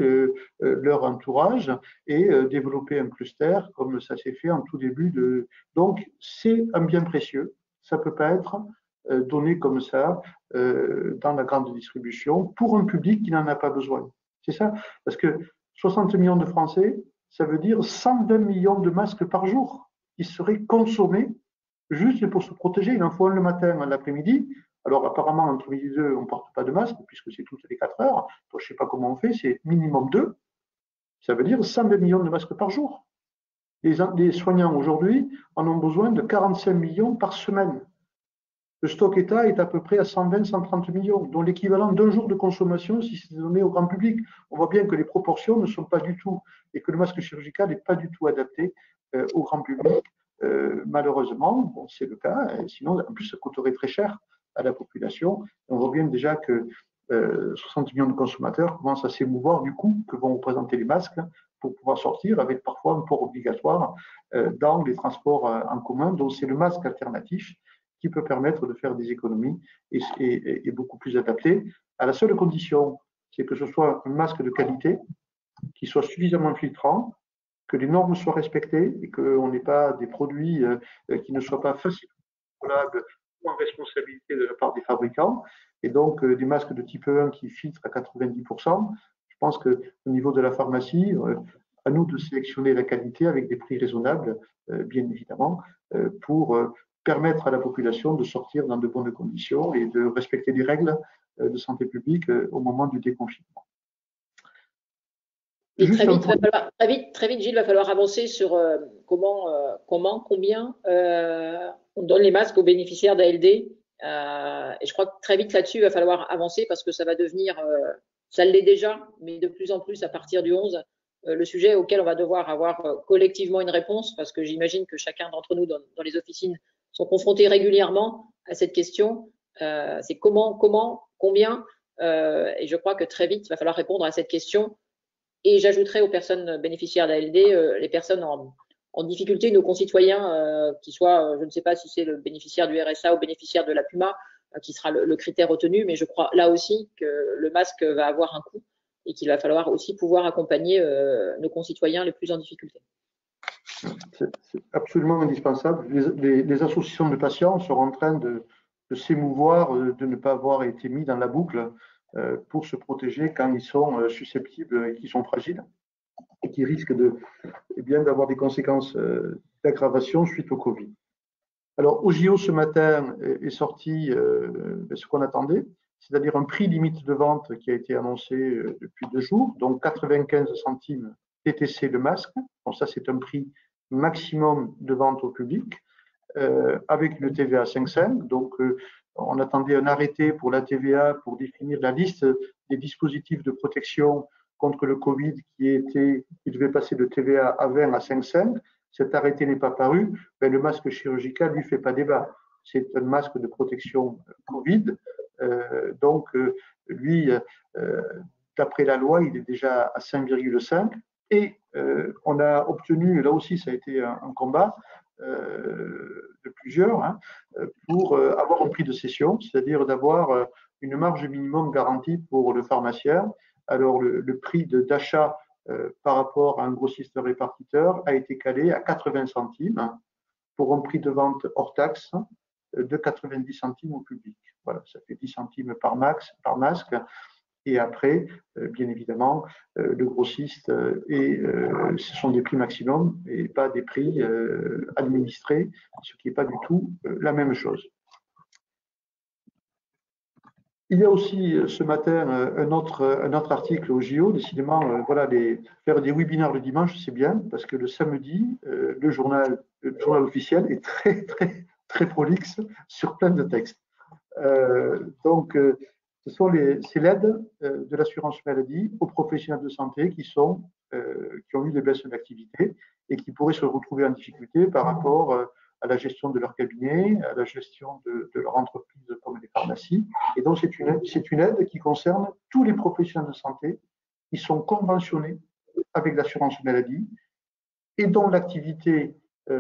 A: leur entourage et développer un cluster comme ça s'est fait en tout début de… Donc c'est un bien précieux, ça ne peut pas être donné comme ça dans la grande distribution pour un public qui n'en a pas besoin. C'est ça, parce que 60 millions de Français, ça veut dire 120 millions de masques par jour qui seraient consommés juste pour se protéger. Il en faut un le matin, un l'après-midi. Alors apparemment, entre midi et 2, on ne porte pas de masque puisque c'est toutes les 4 heures. Donc, je ne sais pas comment on fait, c'est minimum 2. Ça veut dire 120 millions de masques par jour. Les soignants aujourd'hui en ont besoin de 45 millions par semaine. Le stock État est à peu près à 120-130 millions, dont l'équivalent d'un jour de consommation si c'est donné au grand public. On voit bien que les proportions ne sont pas du tout, et que le masque chirurgical n'est pas du tout adapté au grand public. Malheureusement, bon, c'est le cas, et sinon, en plus, ça coûterait très cher à la population. On voit bien déjà que 60 millions de consommateurs commencent à s'émouvoir du coût que vont représenter les masques pour pouvoir sortir, avec parfois un port obligatoire dans les transports en commun. Donc, c'est le masque alternatif qui peut permettre de faire des économies et beaucoup plus adapté, à la seule condition, c'est que ce soit un masque de qualité, qui soit suffisamment filtrant, que les normes soient respectées et qu'on n'ait pas des produits qui ne soient pas facilement contrôlables ou en responsabilité de la part des fabricants. Et donc, des masques de type 1 qui filtrent à 90%. Je pense qu'au niveau de la pharmacie, à nous de sélectionner la qualité avec des prix raisonnables, bien évidemment, pour permettre à la population de sortir dans de bonnes conditions et de respecter les règles de santé publique au moment du déconfinement.
B: Et très vite, Gilles, va falloir avancer sur combien on donne les masques aux bénéficiaires d'ALD. Et je crois que très vite là-dessus, il va falloir avancer parce que ça va devenir, ça l'est déjà, mais de plus en plus à partir du 11, le sujet auquel on va devoir avoir collectivement une réponse, parce que j'imagine que chacun d'entre nous dans les officines sont confrontés régulièrement à cette question. C'est comment, combien, et je crois que très vite, il va falloir répondre à cette question. Et j'ajouterai aux personnes bénéficiaires d'ALD, les personnes en difficulté, nos concitoyens, qui soient, je ne sais pas si c'est le bénéficiaire du RSA ou bénéficiaire de la PUMA, qui sera le critère retenu, mais je crois là aussi que le masque va avoir un coût et qu'il va falloir aussi pouvoir accompagner nos concitoyens les plus en difficulté.
A: C'est absolument indispensable. Les associations de patients sont en train de s'émouvoir de ne pas avoir été mis dans la boucle pour se protéger quand ils sont susceptibles et qu'ils sont fragiles et qui risquent d'avoir des conséquences d'aggravation suite au Covid. Alors, au JO ce matin est sorti ce qu'on attendait, c'est-à-dire un prix limite de vente qui a été annoncé depuis 2 jours, donc 95 centimes TTC le masque. Bon, ça, c'est un prix maximum de vente au public, avec une TVA 5,5. Donc, on attendait un arrêté pour la TVA pour définir la liste des dispositifs de protection contre le Covid qui devait passer de TVA à 20 à 5,5. Cet arrêté n'est pas paru. Mais le masque chirurgical, lui, fait pas débat. C'est un masque de protection Covid. Donc, lui, d'après la loi, il est déjà à 5,5. Et on a obtenu, là aussi ça a été un combat de plusieurs, hein, pour avoir un prix de cession, c'est-à-dire d'avoir une marge minimum garantie pour le pharmacien. Alors le prix d'achat par rapport à un grossiste répartiteur a été calé à 80 centimes pour un prix de vente hors taxe de 90 centimes au public. Voilà, ça fait 10 centimes par masque. Et après, bien évidemment, le grossiste, ce sont des prix maximum et pas des prix administrés, ce qui n'est pas du tout la même chose. Il y a aussi ce matin un autre article au JO. Décidément, voilà, faire des webinaires le dimanche, c'est bien, parce que le samedi, le journal officiel est très, très, très prolixe sur plein de textes. Donc, c'est l'aide de l'assurance maladie aux professionnels de santé qui ont eu des baisses d'activité et qui pourraient se retrouver en difficulté par rapport à la gestion de leur cabinet, à la gestion de leur entreprise comme les pharmacies. Et donc, c'est une aide qui concerne tous les professionnels de santé qui sont conventionnés avec l'assurance maladie et dont l'activité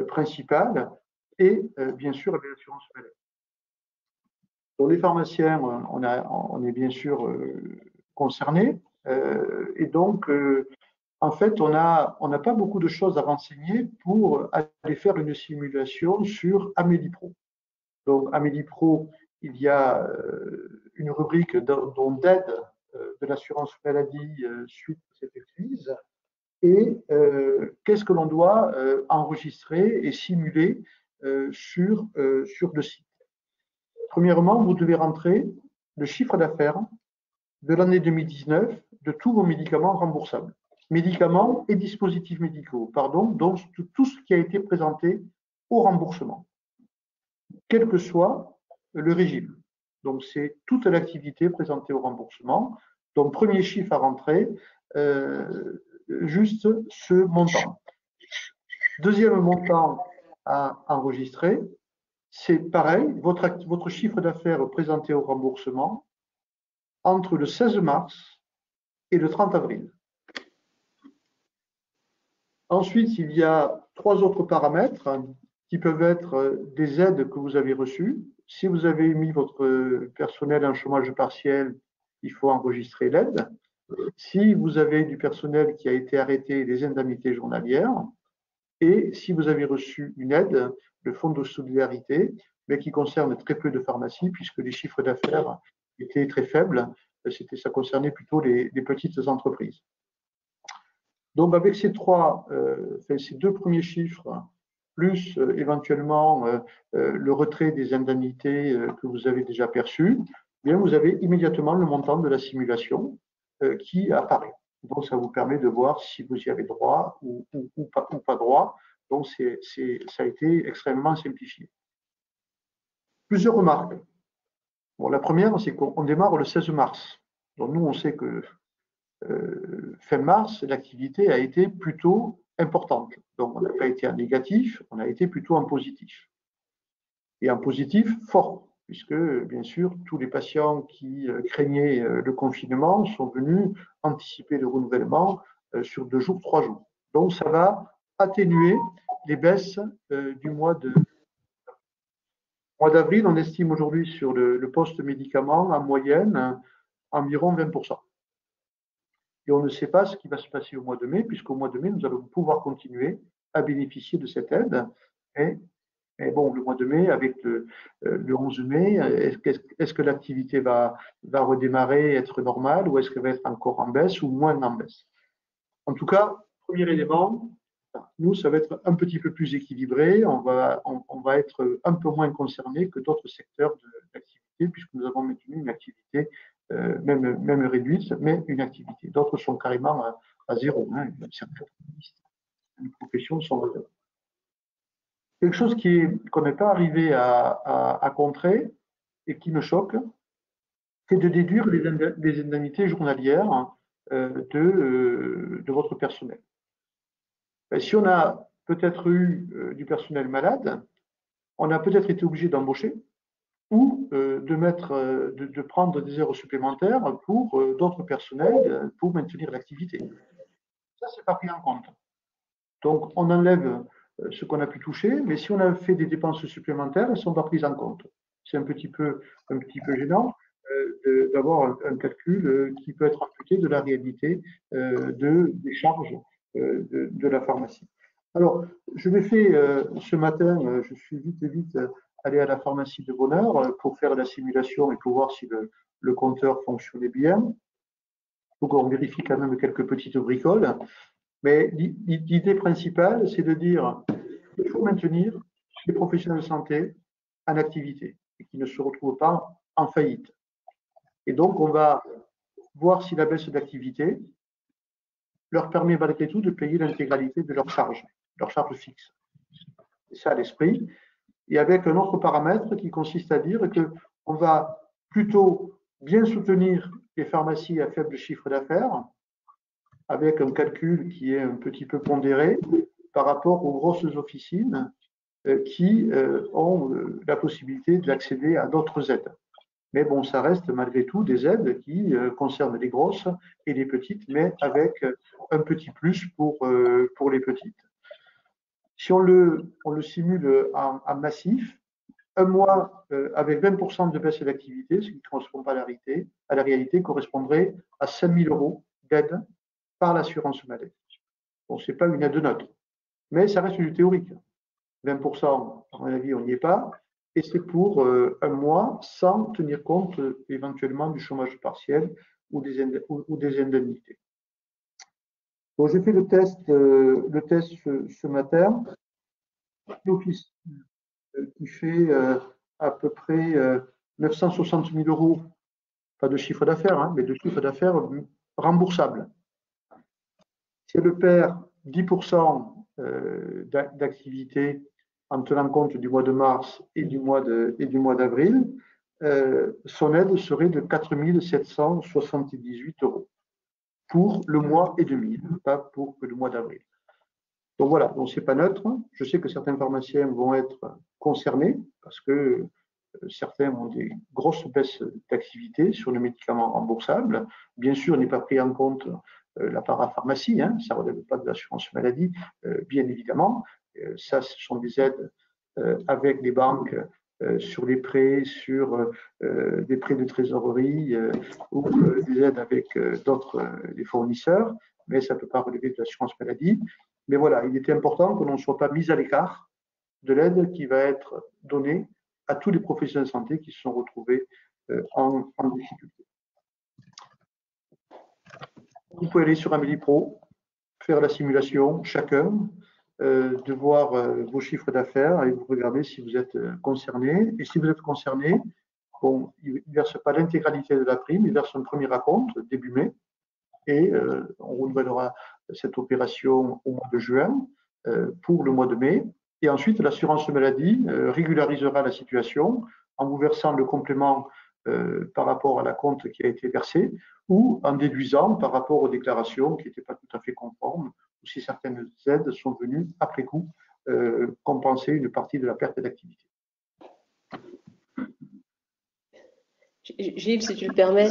A: principale est bien sûr avec l'assurance maladie. Pour les pharmaciens, on est bien sûr concernés. Et donc, en fait, on n'a pas beaucoup de choses à renseigner pour aller faire une simulation sur Amélie Pro. Donc, Amélie Pro, il y a une rubrique d'aide de l'assurance maladie suite à cette crise. Et qu'est-ce que l'on doit enregistrer et simuler sur le site? Premièrement, vous devez rentrer le chiffre d'affaires de l'année 2019 de tous vos médicaments remboursables. Médicaments et dispositifs médicaux, pardon, donc tout ce qui a été présenté au remboursement, quel que soit le régime. Donc, c'est toute l'activité présentée au remboursement. Donc, premier chiffre à rentrer, juste ce montant. Deuxième montant à enregistrer, c'est pareil, votre chiffre d'affaires présenté au remboursement entre le 16 mars et le 30 avril. Ensuite, il y a 3 autres paramètres qui peuvent être des aides que vous avez reçues. Si vous avez mis votre personnel en chômage partiel, il faut enregistrer l'aide. Si vous avez du personnel qui a été arrêté, les indemnités journalières. Et si vous avez reçu une aide, le fonds de solidarité, mais qui concerne très peu de pharmacies, puisque les chiffres d'affaires étaient très faibles, ça concernait plutôt les petites entreprises. Donc, avec ces ces 2 premiers chiffres, plus éventuellement le retrait des indemnités que vous avez déjà perçues, bien, vous avez immédiatement le montant de la simulation qui apparaît. Donc, ça vous permet de voir si vous y avez droit ou pas droit. Donc, ça a été extrêmement simplifié. Plusieurs remarques. Bon, la première, c'est qu'on démarre le 16 mars. Donc, nous, on sait que fin mars, l'activité a été plutôt importante. Donc, on n'a pas été en négatif, on a été plutôt en positif. Et en positif fort, puisque, bien sûr, tous les patients qui craignaient le confinement sont venus anticiper le renouvellement sur 2 jours, 3 jours. Donc, ça va atténuer les baisses du mois d'avril. On estime aujourd'hui sur le poste médicament, en moyenne, environ 20%. Et on ne sait pas ce qui va se passer au mois de mai, puisqu'au mois de mai, nous allons pouvoir continuer à bénéficier de cette aide. Et bon, le mois de mai, avec le 11 mai, est-ce que l'activité va redémarrer, être normale, ou est-ce qu'elle va être encore en baisse ou moins en baisse? En tout cas, premier élément, nous, ça va être un petit peu plus équilibré. On va être un peu moins concerné que d'autres secteurs d'activité, puisque nous avons maintenu une activité même réduite, mais une activité. D'autres sont carrément à zéro. Hein. Certaines professions sont à zéro. Quelque chose qu'on n'est pas arrivé à contrer et qui me choque, c'est de déduire les indemnités journalières de votre personnel. Si on a peut-être eu du personnel malade, on a peut-être été obligé d'embaucher ou de prendre des heures supplémentaires pour d'autres personnels pour maintenir l'activité. Ça, c'est pas pris en compte. Donc, on enlève ce qu'on a pu toucher, mais si on a fait des dépenses supplémentaires, elles ne sont pas prises en compte. C'est un petit peu gênant d'avoir un calcul qui peut être amputé de la réalité des charges de la pharmacie. Alors, je l'ai fait ce matin, je suis vite allé à la pharmacie de Bonheur pour faire la simulation et pour voir si le compteur fonctionnait bien. Donc, on vérifie quand même quelques petites bricoles. Mais l'idée principale, c'est de dire qu'il faut maintenir les professionnels de santé en activité et qu'ils ne se retrouvent pas en faillite. Et donc, on va voir si la baisse d'activité leur permet malgré tout de payer l'intégralité de leurs charges fixes. C'est ça l'esprit. Et avec un autre paramètre qui consiste à dire qu'on va plutôt bien soutenir les pharmacies à faible chiffre d'affaires, avec un calcul qui est un petit peu pondéré par rapport aux grosses officines qui ont la possibilité d'accéder à d'autres aides. Mais bon, ça reste malgré tout des aides qui concernent les grosses et les petites, mais avec un petit plus pour les petites. Si on le simule en massif, un mois avec 20% de baisse d'activité, ce qui ne correspond pas à la réalité, correspondrait à 5 000 € d'aide par l'assurance maladie. Bon, ce n'est pas une aide neutre, mais ça reste du théorique. 20%, à mon avis, on n'y est pas. Et c'est pour un mois sans tenir compte éventuellement du chômage partiel ou des indemnités. Donc, j'ai fait le test ce matin. L'office qui fait à peu près 960 000 €, pas de chiffre d'affaires, hein, mais de chiffre d'affaires remboursable. Si elle perd 10% d'activité en tenant compte du mois de mars et du mois d'avril, son aide serait de 4 778 € pour le mois et demi, pas pour le mois d'avril. Donc voilà, donc c'est pas neutre. Je sais que certains pharmaciens vont être concernés parce que certains ont des grosses baisses d'activité sur les médicaments remboursables. Bien sûr, il n'est pas pris en compte la parapharmacie, hein, ça ne relève pas de l'assurance maladie, bien évidemment. Ça, ce sont des aides avec les banques sur les prêts, sur des prêts de trésorerie ou des aides avec d'autres des fournisseurs, mais ça ne peut pas relever de l'assurance maladie. Mais voilà, il était important que l'on ne soit pas mis à l'écart de l'aide qui va être donnée à tous les professionnels de santé qui se sont retrouvés en difficulté. Vous pouvez aller sur Amélie Pro, faire la simulation chacun, de voir vos chiffres d'affaires et vous regardez si vous êtes concerné. Et si vous êtes concerné, bon, il ne verse pas l'intégralité de la prime, il verse un premier acompte début mai et on renouvellera cette opération au mois de juin pour le mois de mai. Et ensuite, l'assurance maladie régularisera la situation en vous versant le complément par rapport à l'acompte qui a été versé ou en déduisant par rapport aux déclarations qui n'étaient pas tout à fait conformes ou si certaines aides sont venues après coup compenser une partie de la perte d'activité.
C: Gilles, si tu le permets,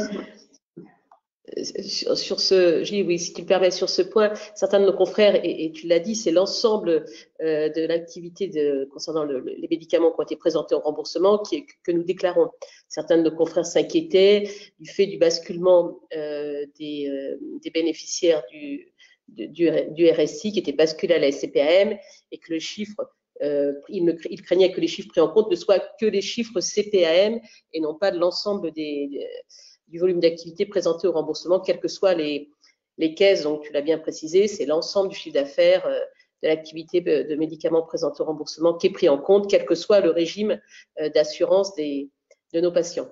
C: sur ce point, certains de nos confrères, et tu l'as dit, c'est l'ensemble de l'activité concernant les médicaments qui ont été présentés en remboursement que nous déclarons. Certains de nos confrères s'inquiétaient du fait du basculement des bénéficiaires du RSI qui était basculé à la CPAM et que le chiffre, ils craignaient que les chiffres pris en compte ne soient que les chiffres CPAM et non pas de l'ensemble du volume d'activité présenté au remboursement, quelles que soient les caisses. Donc, tu l'as bien précisé, c'est l'ensemble du chiffre d'affaires de l'activité de médicaments présentés au remboursement qui est pris en compte, quel que soit le régime d'assurance de nos patients.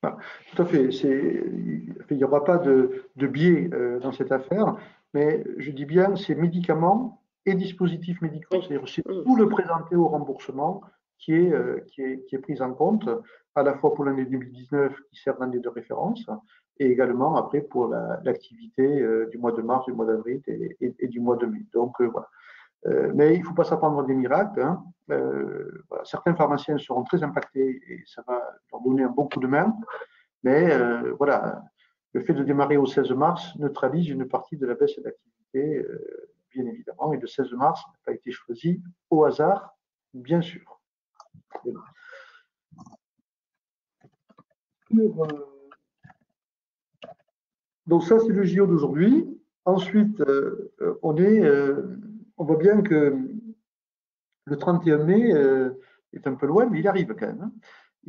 A: Ah, tout à fait. Il n'y aura pas de biais dans cette affaire, mais je dis bien c'est médicaments et dispositifs médicaux. C'est-à-dire c'est tout le présenté au remboursement qui est pris en compte, à la fois pour l'année 2019 qui sert d'année de référence, et également après pour l'activité du mois de mars, du mois d'avril et du mois de mai. Donc voilà. Mais il ne faut pas s'attendre à des miracles. Hein. Voilà. Certains pharmaciens seront très impactés et ça va leur donner un bon coup de main. Mais voilà, le fait de démarrer au 16 mars neutralise une partie de la baisse d'activité fabriqué, bien évidemment, et le 16 mars n'a pas été choisi au hasard, bien sûr. Donc ça, c'est le JO d'aujourd'hui. Ensuite, on voit bien que le 31 mai est un peu loin, mais il arrive quand même. Hein.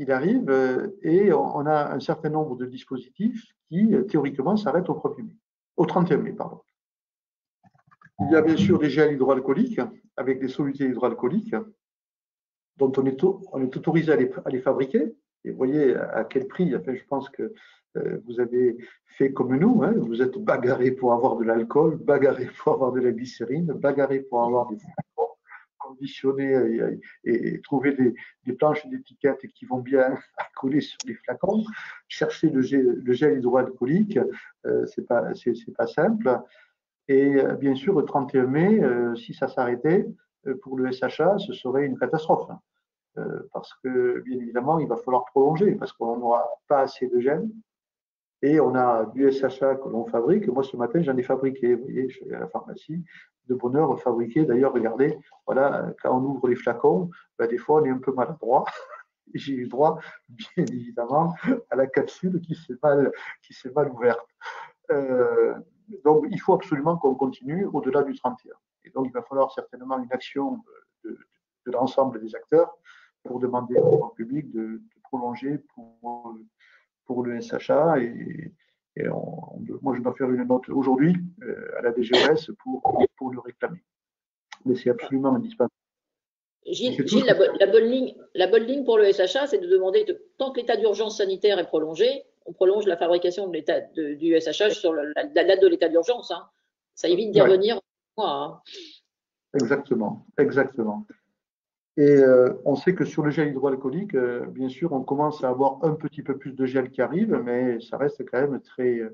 A: Il arrive et on a un certain nombre de dispositifs qui, théoriquement, s'arrêtent au 1er mai. Au 31 mai, pardon. Il y a bien sûr des gels hydroalcooliques avec des solutés hydroalcooliques dont on est autorisé à les fabriquer. Et vous voyez à quel prix. Enfin, je pense que vous avez fait comme nous. Hein, vous êtes bagarrés pour avoir de l'alcool, bagarrés pour avoir de la glycérine, bagarrés pour avoir des flacons conditionnés et trouver des planches d'étiquettes qui vont bien coller sur les flacons. Chercher le gel hydroalcoolique, c'est pas simple. Et bien sûr, le 31 mai, si ça s'arrêtait, pour le SHA, ce serait une catastrophe. Parce que, bien évidemment, il va falloir prolonger, parce qu'on n'aura pas assez de gel. Et on a du SHA que l'on fabrique. Moi, ce matin, j'en ai fabriqué. Vous voyez, je suis à la pharmacie, de bonne heure, fabriqué. D'ailleurs, regardez, voilà, quand on ouvre les flacons, ben, des fois, on est un peu maladroit. J'ai eu droit, bien évidemment, à la capsule qui s'est mal ouverte. Donc, il faut absolument qu'on continue au-delà du 31. Et donc, il va falloir certainement une action de l'ensemble des acteurs pour demander au grand public de prolonger pour le SHA. Et moi, je dois faire une note aujourd'hui à la DGOS pour le réclamer. Mais c'est absolument indispensable.
B: Gilles, la bonne ligne pour le SHA, c'est de demander, tant que l'état d'urgence sanitaire est prolongé, on prolonge la fabrication de du SHA sur la date de l'état d'urgence. Hein. Ça évite d'y revenir. Hein.
A: Exactement, exactement. Et on sait que sur le gel hydroalcoolique, bien sûr, on commence à avoir un petit peu plus de gel qui arrive, mais ça reste quand même très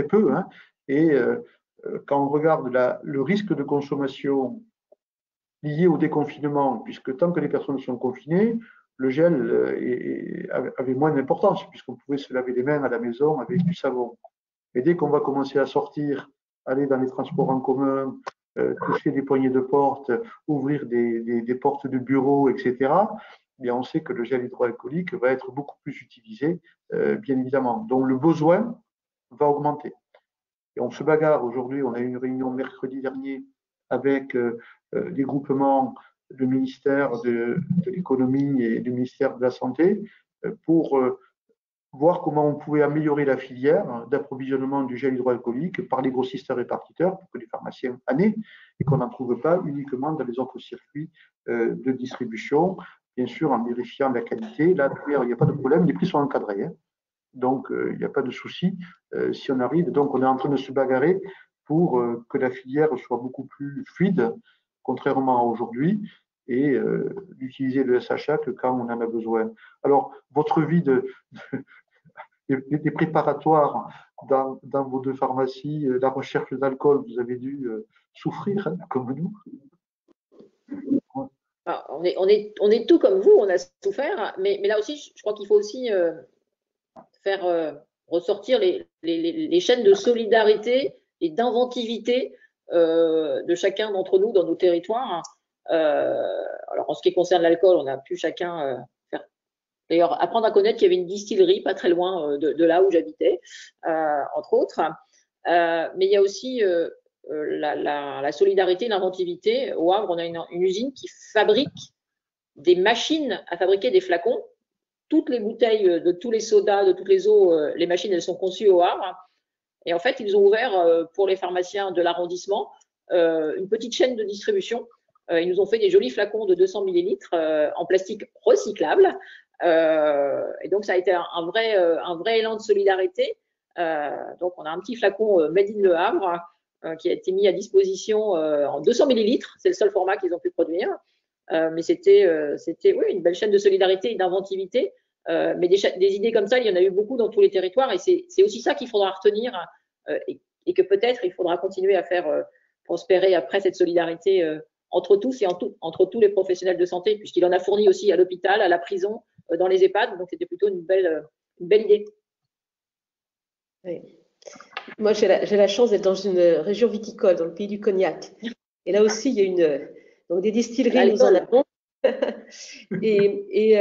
A: peu. Hein. Et quand on regarde le risque de consommation lié au déconfinement, puisque tant que les personnes sont confinées, le gel avait moins d'importance, puisqu'on pouvait se laver les mains à la maison avec du savon. Et dès qu'on va commencer à sortir, aller dans les transports en commun, toucher des poignées de porte, ouvrir des portes de bureau, etc., bien on sait que le gel hydroalcoolique va être beaucoup plus utilisé, bien évidemment. Donc le besoin va augmenter. Et on se bagarre aujourd'hui, on a eu une réunion mercredi dernier avec des groupements du ministère de l'économie et du ministère de la Santé pour voir comment on pouvait améliorer la filière d'approvisionnement du gel hydroalcoolique par les grossistes répartiteurs pour que les pharmaciens en aient et qu'on n'en trouve pas uniquement dans les autres circuits de distribution, bien sûr en vérifiant la qualité. Là, il n'y a pas de problème, les prix sont encadrés. Hein. Donc, il n'y a pas de souci si on arrive. Donc, on est en train de se bagarrer pour que la filière soit beaucoup plus fluide, contrairement à aujourd'hui, et d'utiliser le SHA que quand on en a besoin. Alors, votre vie des préparatoires dans vos deux pharmacies, la recherche d'alcool, vous avez dû souffrir, hein, comme nous.
B: Alors, on est tout comme vous, on a souffert, mais là aussi, je crois qu'il faut aussi faire ressortir les chaînes de solidarité et d'inventivité de chacun d'entre nous dans nos territoires. Alors, en ce qui concerne l'alcool, on a pu chacun faire. D'ailleurs, apprendre à connaître qu'il y avait une distillerie pas très loin de là où j'habitais, entre autres. Mais il y a aussi la solidarité, l'inventivité. Au Havre, on a une usine qui fabrique des machines à fabriquer des flacons. Toutes les bouteilles de tous les sodas, de toutes les eaux, les machines, elles sont conçues au Havre. Et en fait, ils ont ouvert pour les pharmaciens de l'arrondissement une petite chaîne de distribution. Ils nous ont fait des jolis flacons de 200 millilitres en plastique recyclable. Et donc, ça a été un vrai élan de solidarité. Donc, on a un petit flacon Made in Le Havre qui a été mis à disposition en 200 millilitres. C'est le seul format qu'ils ont pu produire. Mais c'était oui, une belle chaîne de solidarité et d'inventivité. Mais des idées comme ça, il y en a eu beaucoup dans tous les territoires. Et c'est aussi ça qu'il faudra retenir et que peut-être il faudra continuer à faire prospérer après cette solidarité entre tous et entre tous les professionnels de santé, puisqu'il en a fourni aussi à l'hôpital, à la prison, dans les EHPAD. Donc, c'était plutôt une belle idée.
C: Oui. Moi, j'ai la chance d'être dans une région viticole, dans le pays du cognac. Et là aussi, il y a donc des distilleries, nous en avons. Et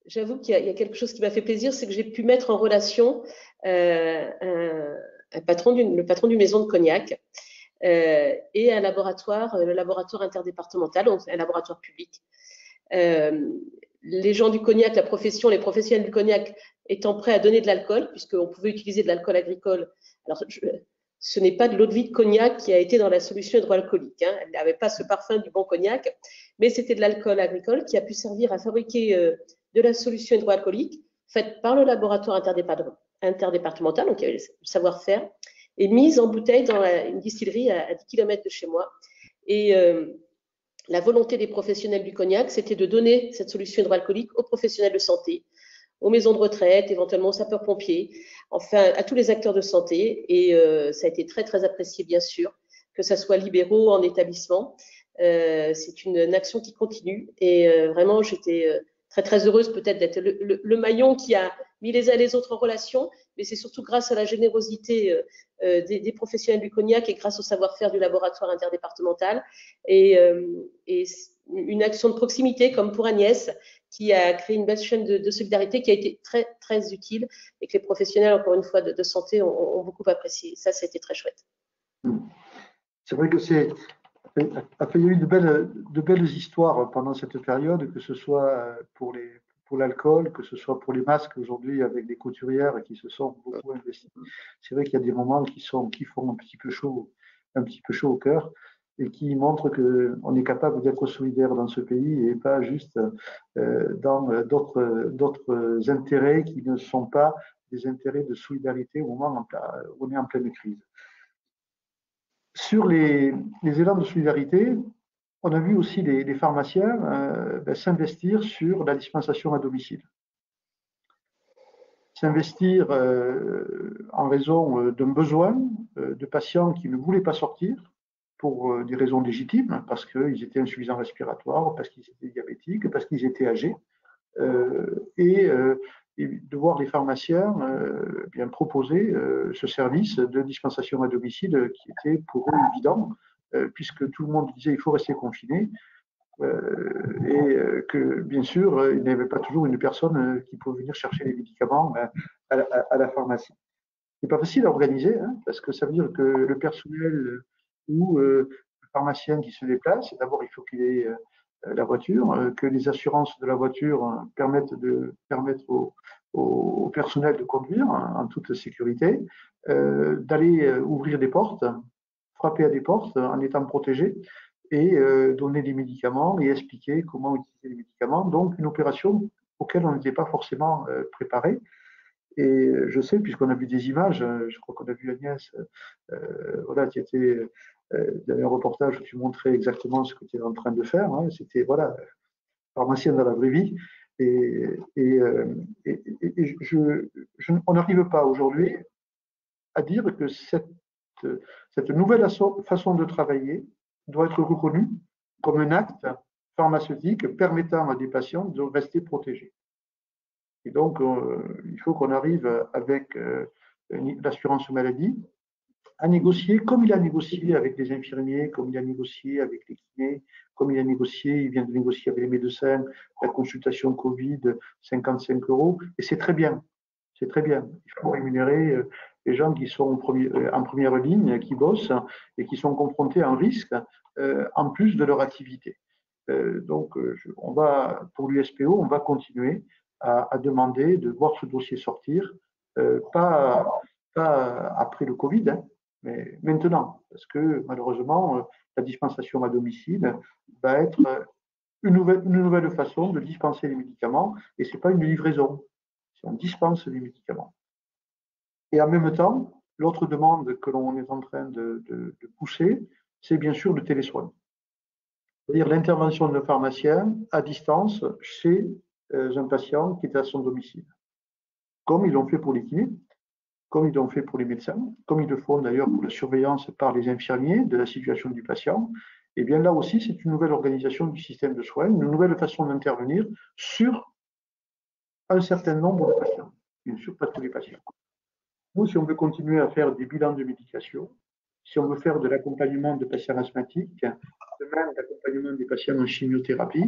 C: j'avoue qu'il y a quelque chose qui m'a fait plaisir, c'est que j'ai pu mettre en relation le patron d'une maison de cognac et un laboratoire, le laboratoire interdépartemental, donc un laboratoire public. Les gens du cognac, la profession, les professionnels du cognac étant prêts à donner de l'alcool, puisqu'on pouvait utiliser de l'alcool agricole. Alors, ce n'est pas de l'eau de vie de cognac qui a été dans la solution hydroalcoolique. Hein. Elle n'avait pas ce parfum du bon cognac, mais c'était de l'alcool agricole qui a pu servir à fabriquer de la solution hydroalcoolique faite par le laboratoire interdépartemental, donc il y avait le savoir-faire, et mise en bouteille dans une distillerie à 10 km de chez moi. Et la volonté des professionnels du cognac, c'était de donner cette solution hydroalcoolique aux professionnels de santé, aux maisons de retraite, éventuellement aux sapeurs-pompiers, enfin à tous les acteurs de santé. Et ça a été très, très apprécié, bien sûr, que ça soit libéraux en établissement. C'est une action qui continue. Et vraiment, j'étais très, très heureuse peut-être d'être le maillon qui a mis les uns et les autres en relation, mais c'est surtout grâce à la générosité des professionnels du cognac et grâce au savoir-faire du laboratoire interdépartemental et une action de proximité comme pour Agnès qui a créé une belle chaîne de solidarité qui a été très, très utile et que les professionnels, encore une fois, de santé ont beaucoup apprécié. Ça, c'était très chouette.
A: C'est vrai que il y a eu de belles histoires pendant cette période, que ce soit pour l'alcool, que ce soit pour les masques aujourd'hui avec des couturières qui se sont beaucoup investies. C'est vrai qu'il y a des moments qui font un petit peu chaud au cœur et qui montrent qu'on est capable d'être solidaire dans ce pays et pas juste dans d'autres intérêts qui ne sont pas des intérêts de solidarité au moment où on est en pleine crise. Sur les élans de solidarité, on a vu aussi les pharmaciens s'investir sur la dispensation à domicile. S'investir en raison d'un besoin de patients qui ne voulaient pas sortir pour des raisons légitimes, parce qu'ils étaient insuffisants respiratoires, parce qu'ils étaient diabétiques, parce qu'ils étaient âgés, et de voir les pharmaciens bien proposer ce service de dispensation à domicile qui était pour eux évident, puisque tout le monde disait il faut rester confiné, et que bien sûr il n'y avait pas toujours une personne qui pouvait venir chercher les médicaments à la pharmacie. C'est pas facile à organiser, hein, parce que ça veut dire que le personnel ou le pharmacien qui se déplace, d'abord il faut qu'il ait la voiture, que les assurances de la voiture permettent au personnel de conduire en toute sécurité, d'aller ouvrir des portes, frapper à des portes en étant protégé et donner des médicaments et expliquer comment utiliser les médicaments. Donc une opération auquel on n'était pas forcément préparé. Et je sais, puisqu'on a vu des images, je crois qu'on a vu Agnès, voilà, qui était, il y avait un reportage où tu montrais exactement ce que tu es en train de faire. Hein, c'était, voilà, pharmacienne dans la vraie vie. On n'arrive pas aujourd'hui à dire que cette nouvelle façon de travailler doit être reconnue comme un acte pharmaceutique permettant à des patients de rester protégés. Et donc, il faut qu'on arrive avec l'assurance maladie à négocier comme il a négocié avec les infirmiers, comme il a négocié avec les kinés, comme il vient de négocier avec les médecins, la consultation Covid, 55 €, et c'est très bien. C'est très bien. Il faut rémunérer les gens qui sont en première ligne, qui bossent et qui sont confrontés à un risque en plus de leur activité. Donc, pour l'USPO, on va continuer à demander de voir ce dossier sortir, pas après le Covid, hein, mais maintenant, parce que malheureusement, la dispensation à domicile va être une nouvelle façon de dispenser les médicaments, et ce n'est pas une livraison, on dispense les médicaments. Et en même temps, l'autre demande que l'on est en train de pousser, c'est bien sûr le télésoin. C'est-à-dire l'intervention d'un pharmacien à distance chez un patient qui est à son domicile. Comme ils l'ont fait pour les kinés, comme ils l'ont fait pour les médecins, comme ils le font d'ailleurs pour la surveillance par les infirmiers de la situation du patient. Et bien là aussi, c'est une nouvelle organisation du système de soins, une nouvelle façon d'intervenir sur un certain nombre de patients. Bien sûr, pas tous les patients. nous, si on veut continuer à faire des bilans de médication, si on veut faire de l'accompagnement de patients asthmatiques, de même l'accompagnement des patients en chimiothérapie,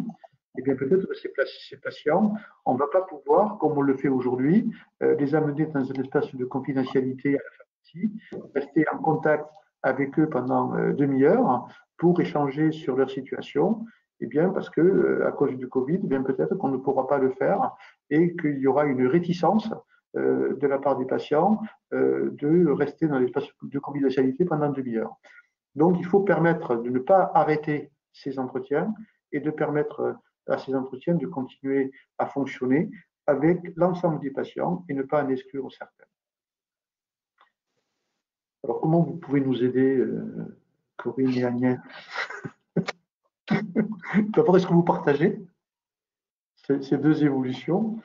A: eh bien peut-être que ces patients, on ne va pas pouvoir, comme on le fait aujourd'hui, les amener dans un espace de confidentialité à la pharmacie, rester en contact avec eux pendant demi-heure pour échanger sur leur situation, eh bien parce que à cause du Covid, eh bien peut-être qu'on ne pourra pas le faire et qu'il y aura une réticence de la part des patients de rester dans l'espace de confidentialité pendant demi-heure. Donc, il faut permettre de ne pas arrêter ces entretiens et de permettre à ces entretiens de continuer à fonctionner avec l'ensemble des patients et ne pas en exclure certains. Alors, comment vous pouvez nous aider, Corinne et Agnès? D'abord, est-ce que vous partagez ces deux évolutions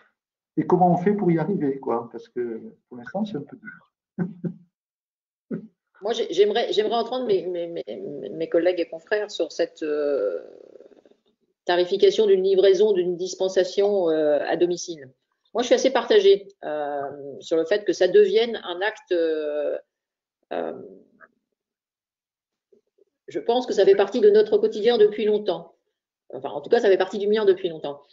A: et comment on fait pour y arriver, quoi? Parce que pour l'instant, c'est un peu dur.
B: Moi, j'aimerais entendre mes collègues et confrères sur cette tarification d'une livraison, d'une dispensation à domicile. Moi, je suis assez partagée sur le fait que ça devienne un acte. Je pense que ça fait partie de notre quotidien depuis longtemps. Enfin, en tout cas, ça fait partie du mien depuis longtemps.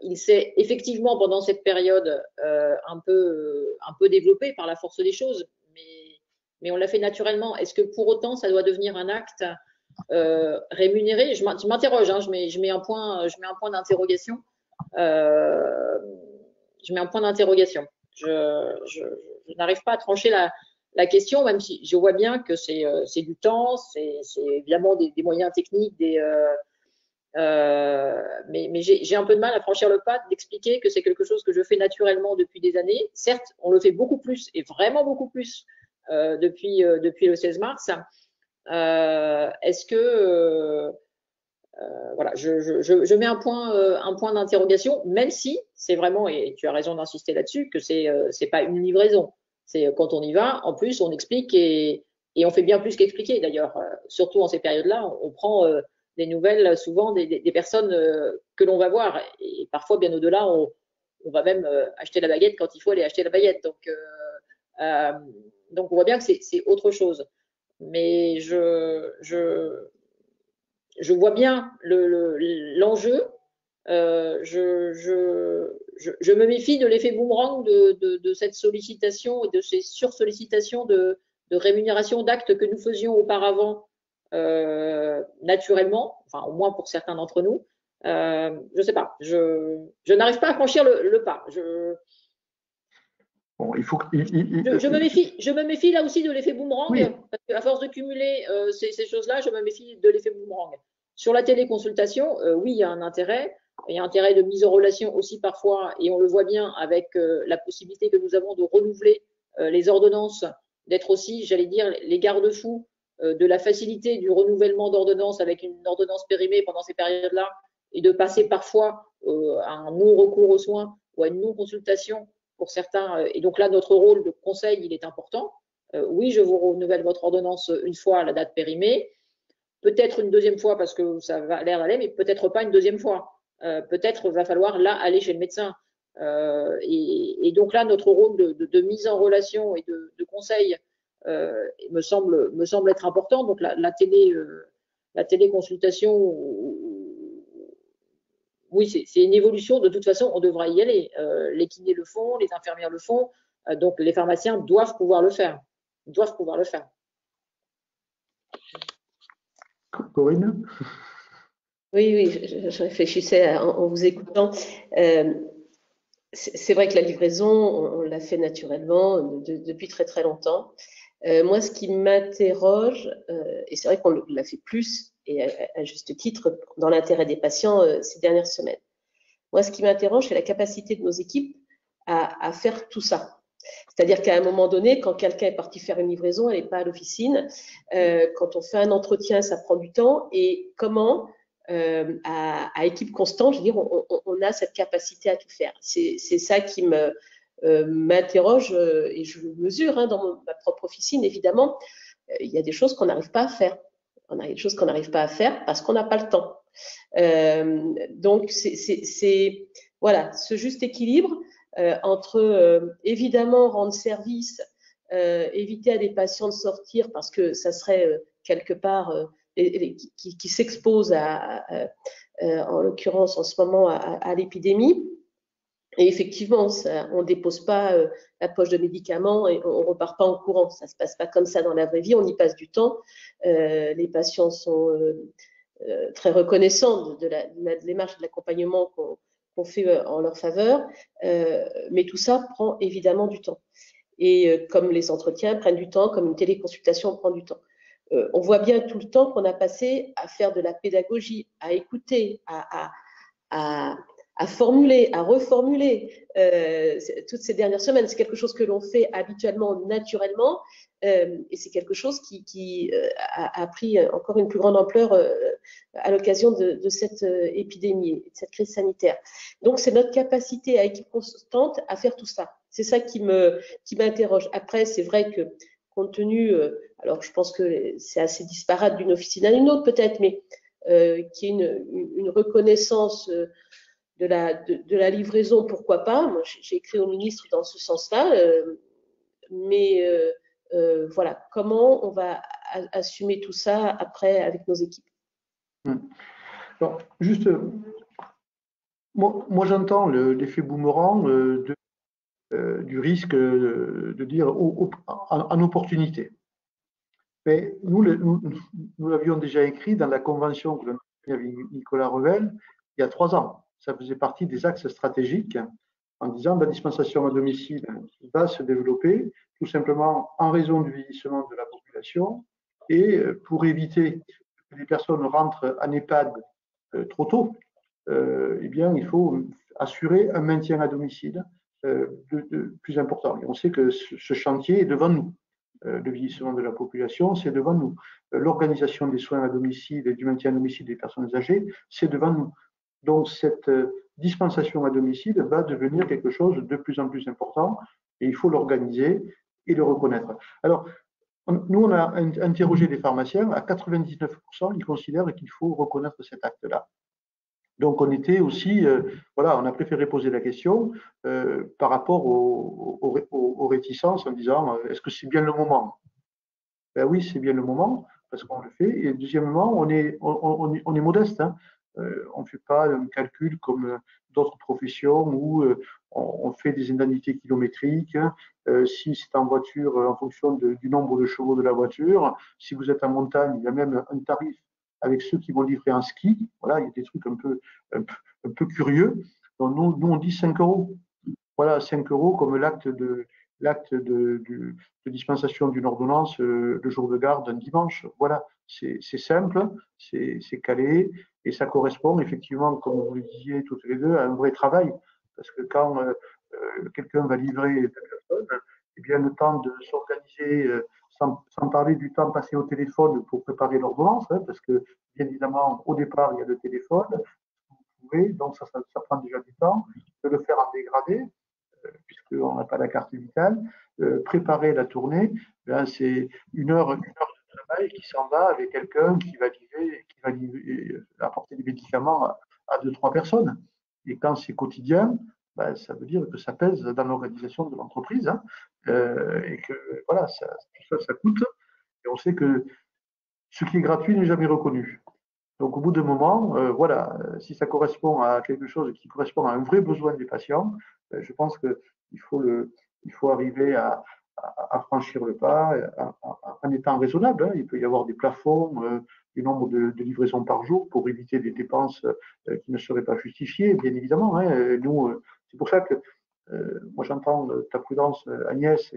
B: Il s'est effectivement, pendant cette période, un peu développé par la force des choses, mais on l'a fait naturellement. Est-ce que pour autant, ça doit devenir un acte rémunéré? Je m'interroge, hein, je mets un point d'interrogation. Je n'arrive pas à trancher la question, même si je vois bien que c'est du temps, c'est évidemment des moyens techniques, mais j'ai un peu de mal à franchir le pas d'expliquer que c'est quelque chose que je fais naturellement depuis des années. Certes, on le fait beaucoup plus et vraiment beaucoup plus depuis le 16 mars. Est-ce que voilà, je mets un point d'interrogation, même si c'est vraiment, et tu as raison d'insister là-dessus, que c'est pas une livraison. C'est quand on y va, en plus on explique et on fait bien plus qu'expliquer. D'ailleurs, surtout en ces périodes-là, on prend des nouvelles souvent des personnes que l'on va voir et parfois bien au-delà, on va même acheter la baguette quand il faut aller acheter la baguette. Donc on voit bien que c'est autre chose. Mais je vois bien l'enjeu. Je me méfie de l'effet boomerang de cette sollicitation et de ces sursollicitations de rémunération d'actes que nous faisions auparavant naturellement, enfin au moins pour certains d'entre nous. Je ne sais pas, je n'arrive pas à franchir le pas.
A: Bon, il faut
B: je me méfie là aussi de l'effet boomerang,
A: oui.
B: parce qu'à force de cumuler ces choses-là, je me méfie de l'effet boomerang. Sur la téléconsultation, oui, il y a un intérêt. Il y a un intérêt de mise en relation aussi parfois, et on le voit bien avec la possibilité que nous avons de renouveler les ordonnances, d'être aussi, j'allais dire, les garde-fous de la facilité du renouvellement d'ordonnances avec une ordonnance périmée pendant ces périodes-là, et de passer parfois à un non-recours aux soins ou à une non-consultation pour certains. Et donc là, notre rôle de conseil, il est important. Oui, je vous renouvelle votre ordonnance une fois à la date périmée, peut-être une deuxième fois parce que ça va l'air d'aller, mais peut-être pas une deuxième fois. Peut-être va falloir là aller chez le médecin. Et donc là, notre rôle de mise en relation et de conseil me semble être important. Donc la téléconsultation, oui, c'est une évolution. De toute façon, on devra y aller. Les kinés le font, les infirmières le font. Donc les pharmaciens doivent pouvoir le faire.
A: Corinne?
C: Oui, je réfléchissais en vous écoutant. C'est vrai que la livraison, on l'a fait naturellement depuis très très longtemps. Moi, ce qui m'interroge, et c'est vrai qu'on l'a fait plus, et à juste titre, dans l'intérêt des patients ces dernières semaines. Moi, ce qui m'interroge, c'est la capacité de nos équipes à faire tout ça. C'est-à-dire qu'à un moment donné, quand quelqu'un est parti faire une livraison, elle n'est pas à l'officine. Quand on fait un entretien, ça prend du temps. Et comment, à équipe constante, je veux dire, on a cette capacité à tout faire. C'est ça qui m'interroge et je le mesure dans ma propre officine, évidemment. Il y a des choses qu'on n'arrive pas à faire. On a des choses qu'on n'arrive pas à faire parce qu'on n'a pas le temps. Donc, voilà, ce juste équilibre. entre évidemment rendre service, éviter à des patients de sortir parce que ça serait quelque part qui s'expose en l'occurrence en ce moment à l'épidémie. Et effectivement, on ne dépose pas la poche de médicaments et on ne repart pas en courant. Ça ne se passe pas comme ça dans la vraie vie, on y passe du temps. Les patients sont très reconnaissants de la démarche de l'accompagnement qu'on fait en leur faveur, mais tout ça prend évidemment du temps. Et comme les entretiens prennent du temps, comme une téléconsultation prend du temps. On voit bien tout le temps qu'on a passé à faire de la pédagogie, à écouter, à formuler, à reformuler toutes ces dernières semaines. C'est quelque chose que l'on fait habituellement, naturellement, et c'est quelque chose qui a pris encore une plus grande ampleur à l'occasion de cette épidémie, de cette crise sanitaire. Donc, c'est notre capacité à équipe constante à faire tout ça. C'est ça qui m'interroge. Après, c'est vrai que compte tenu, alors je pense que c'est assez disparate d'une officine à une autre peut-être, mais qui est une reconnaissance de la livraison, pourquoi pas. Moi, j'ai écrit au ministre dans ce sens-là, mais voilà, comment on va assumer tout ça après avec nos équipes.
A: Alors, juste, moi j'entends l'effet boomerang du risque de dire en opportunité. Mais nous l'avions déjà écrit dans la convention que l'on a fait avec Nicolas Revel il y a 3 ans. Ça faisait partie des axes stratégiques en disant que la dispensation à domicile va se développer tout simplement en raison du vieillissement de la population et pour éviter que les personnes rentrent en EHPAD trop tôt, eh bien, il faut assurer un maintien à domicile plus important. Et on sait que ce chantier est devant nous. Le vieillissement de la population, c'est devant nous. L'organisation des soins à domicile et du maintien à domicile des personnes âgées, c'est devant nous. Donc, cette dispensation à domicile va devenir quelque chose de plus en plus important et il faut l'organiser et le reconnaître. Alors, nous, on a interrogé les pharmaciens, à 99%, ils considèrent qu'il faut reconnaître cet acte-là. Donc, on était aussi, voilà, on a préféré poser la question par rapport aux réticences en disant est-ce que c'est bien le moment? Ben oui, c'est bien le moment parce qu'on le fait. Et deuxièmement, on est modeste. Hein. On ne fait pas un calcul comme d'autres professions où on fait des indemnités kilométriques. Hein. Si c'est en voiture, en fonction du nombre de chevaux de la voiture. Si vous êtes en montagne, il y a même un tarif avec ceux qui vont livrer en ski. Voilà, il y a des trucs un peu curieux. Donc, nous, on dit 5 €. Voilà, 5 € comme l'acte de dispensation d'une ordonnance le jour de garde un dimanche. Voilà, c'est simple, c'est calé et ça correspond effectivement, comme vous le disiez toutes les deux, à un vrai travail. Parce que quand quelqu'un va livrer une personne, eh bien, le temps de s'organiser, sans parler du temps passé au téléphone pour préparer l'ordonnance, hein, parce que bien évidemment, au départ, il y a le téléphone, donc ça prend déjà du temps, de le faire en dégradé, puisqu'on n'a pas la carte vitale, préparer la tournée, c'est une heure de travail qui s'en va avec quelqu'un qui va apporter des médicaments à 2-3 personnes. Et quand c'est quotidien, ben, ça veut dire que ça pèse dans l'organisation de l'entreprise hein, et que voilà, tout ça, ça coûte. Et on sait que ce qui est gratuit n'est jamais reconnu. Donc, au bout d'un moment, voilà, si ça correspond à quelque chose qui correspond à un vrai besoin des patients, je pense qu'il faut arriver à franchir le pas en étant raisonnable. Hein. Il peut y avoir des plafonds du nombre de livraisons par jour pour éviter des dépenses qui ne seraient pas justifiées, bien évidemment. Hein. Nous, c'est pour ça que moi j'entends ta prudence, Agnès,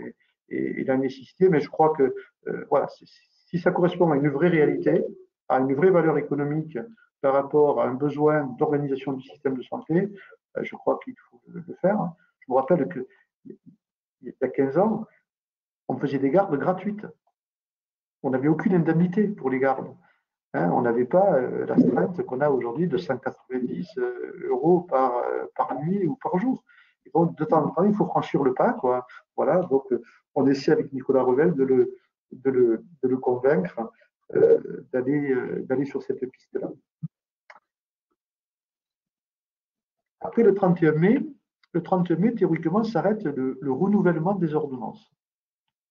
A: et la nécessité, mais je crois que voilà, si ça correspond à une vraie réalité, à une vraie valeur économique par rapport à un besoin d'organisation du système de santé, je crois qu'il faut le faire. Je me rappelle qu'il y a 15 ans, on faisait des gardes gratuites. On n'avait aucune indemnité pour les gardes. Hein, on n'avait pas l'astreinte qu'on a aujourd'hui de 190 € par nuit ou par jour. Et donc, de temps en temps, il faut franchir le pas. Quoi. Voilà, donc, on essaie avec Nicolas Revel de le convaincre d'aller sur cette piste-là. Après le 31 mai, le 30 mai, théoriquement, s'arrête le renouvellement des ordonnances.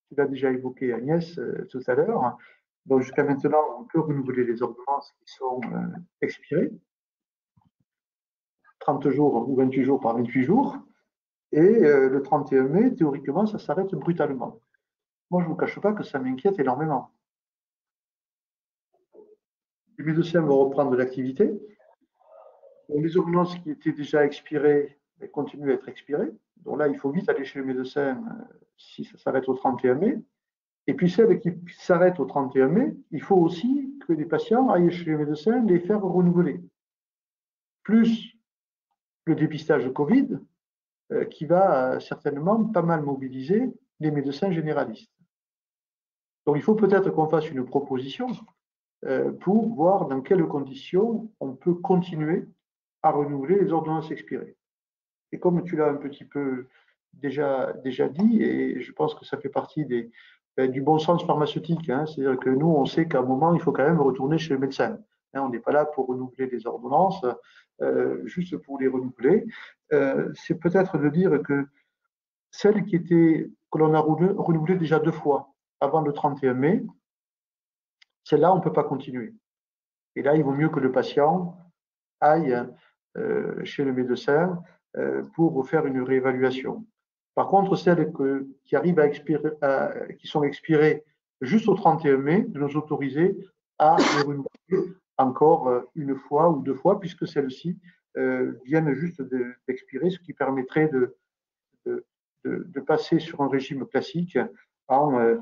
A: Tu l'as déjà évoqué, Agnès, tout à l'heure. Donc, jusqu'à maintenant, on peut renouveler les ordonnances qui sont expirées, 30 jours ou 28 jours par 28 jours. Et le 31 mai, théoriquement, ça s'arrête brutalement. Moi, je ne vous cache pas que ça m'inquiète énormément. Les médecins vont reprendre de l'activité. Les ordonnances qui étaient déjà expirées continuent à être expirées. Donc là, il faut vite aller chez le médecin si ça s'arrête au 31 mai. Et puis celles qui s'arrêtent au 31 mai, il faut aussi que les patients aillent chez le médecin les faire renouveler. Plus le dépistage Covid, qui va certainement pas mal mobiliser les médecins généralistes. Donc il faut peut-être qu'on fasse une proposition pour voir dans quelles conditions on peut continuer à renouveler les ordonnances expirées. Et comme tu l'as un petit peu déjà dit, et je pense que ça fait partie du bon sens pharmaceutique, hein, c'est-à-dire que nous, on sait qu'à un moment, il faut quand même retourner chez le médecin. Hein, on n'est pas là pour renouveler les ordonnances, juste pour les renouveler. C'est peut-être de dire que celles que l'on a renouvelées déjà 2 fois avant le 31 mai, celles-là, on ne peut pas continuer. Et là, il vaut mieux que le patient aille chez le médecin pour faire une réévaluation. Par contre, celles qui arrivent qui sont expirées juste au 31 mai, de nous autoriser à les renouveler encore une fois ou 2 fois, puisque celles-ci viennent juste d'expirer, ce qui permettrait de passer sur un régime classique en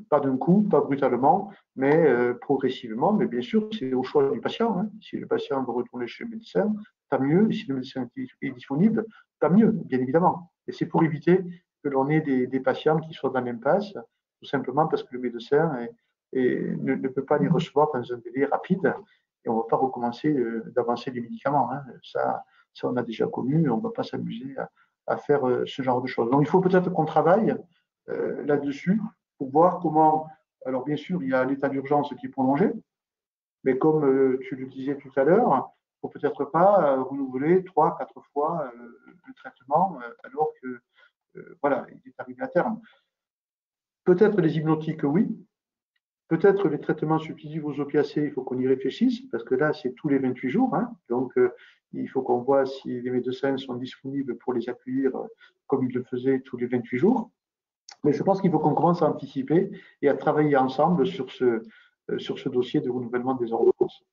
A: pas d'un coup, pas brutalement, mais progressivement. Mais bien sûr, c'est au choix du patient. Hein. Si le patient veut retourner chez le médecin, tant mieux. Si le médecin est disponible, tant mieux, bien évidemment. Et c'est pour éviter que l'on ait des patients qui soient dans l'impasse, tout simplement parce que le médecin ne peut pas les recevoir dans un délai rapide. Et on ne va pas recommencer d'avancer les médicaments. Hein. Ça, on a déjà connu. On ne va pas s'amuser à faire ce genre de choses. Donc, il faut peut-être qu'on travaille là-dessus pour voir comment. Alors, bien sûr, il y a l'état d'urgence qui est prolongé, mais comme tu le disais tout à l'heure, il ne faut peut-être pas renouveler 3, 4 fois le traitement alors que voilà, il est arrivé à terme. Peut-être les hypnotiques, oui. Peut-être les traitements substitutifs aux opiacés, il faut qu'on y réfléchisse, parce que là, c'est tous les 28 jours. Hein, donc, il faut qu'on voit si les médecins sont disponibles pour les accueillir comme ils le faisaient tous les 28 jours. Mais je pense qu'il faut qu'on commence à anticiper et à travailler ensemble sur ce dossier de renouvellement des ordonnances.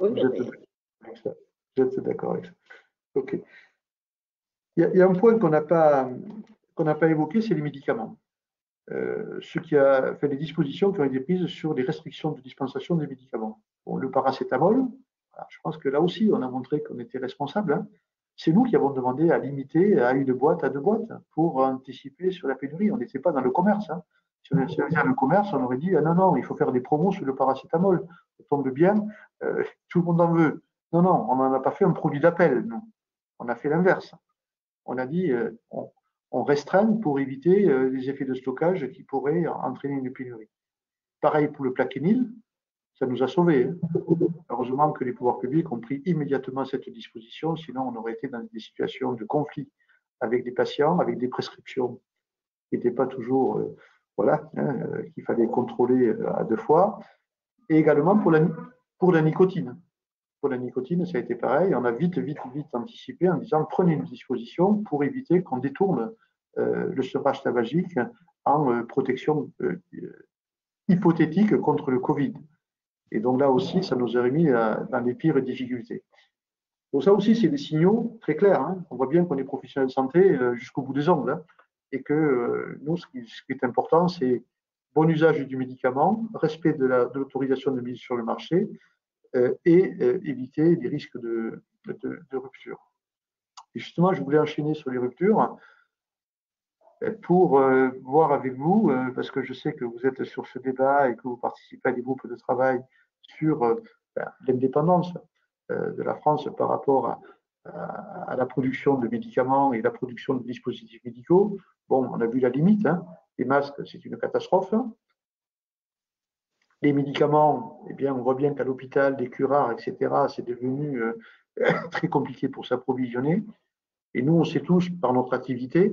C: Oui,
A: vous êtes d'accord avec ça? Ok. Il y a un point qu'on n'a pas évoqué, c'est les médicaments. Ce qui a fait les dispositions qui ont été prises sur les restrictions de dispensation des médicaments. Bon, le paracétamol, je pense que là aussi, on a montré qu'on était responsable. Hein. C'est nous qui avons demandé à limiter à 1 boîte, à 2 boîtes, pour anticiper sur la pénurie. On n'était pas dans le commerce. Hein. Si on était dans le commerce, on aurait dit non, non, il faut faire des promos sur le paracétamol. Ça tombe bien, tout le monde en veut. Non, non, on n'en a pas fait un produit d'appel, nous. On a fait l'inverse. On a dit on restreint pour éviter les effets de stockage qui pourraient entraîner une pénurie. Pareil pour le plaquenil, ça nous a sauvés. Hein. Heureusement que les pouvoirs publics ont pris immédiatement cette disposition, sinon on aurait été dans des situations de conflit avec des patients, avec des prescriptions qui n'étaient pas toujours, qu'il fallait contrôler à 2 fois. Et également pour la nicotine. Pour la nicotine, ça a été pareil. On a vite anticipé en disant prenez une disposition pour éviter qu'on détourne le sevrage tabagique en protection hypothétique contre le Covid. Et donc là aussi, ça nous aurait mis dans les pires difficultés. Donc ça aussi, c'est des signaux très clairs. Hein. On voit bien qu'on est professionnel de santé jusqu'au bout des ongles. Hein. Et que nous, ce qui est important, c'est bon usage du médicament, respect de l'autorisation de mise sur le marché, et éviter les risques de rupture. Et justement, je voulais enchaîner sur les ruptures pour voir avec vous, parce que je sais que vous êtes sur ce débat et que vous participez à des groupes de travail sur l'indépendance de la France par rapport à la production de médicaments et la production de dispositifs médicaux. Bon, on a vu la limite, hein. Les masques, c'est une catastrophe. Les médicaments, eh bien, on voit bien qu'à l'hôpital, des curares, etc., c'est devenu très compliqué pour s'approvisionner. Et nous, on sait tous, par notre activité,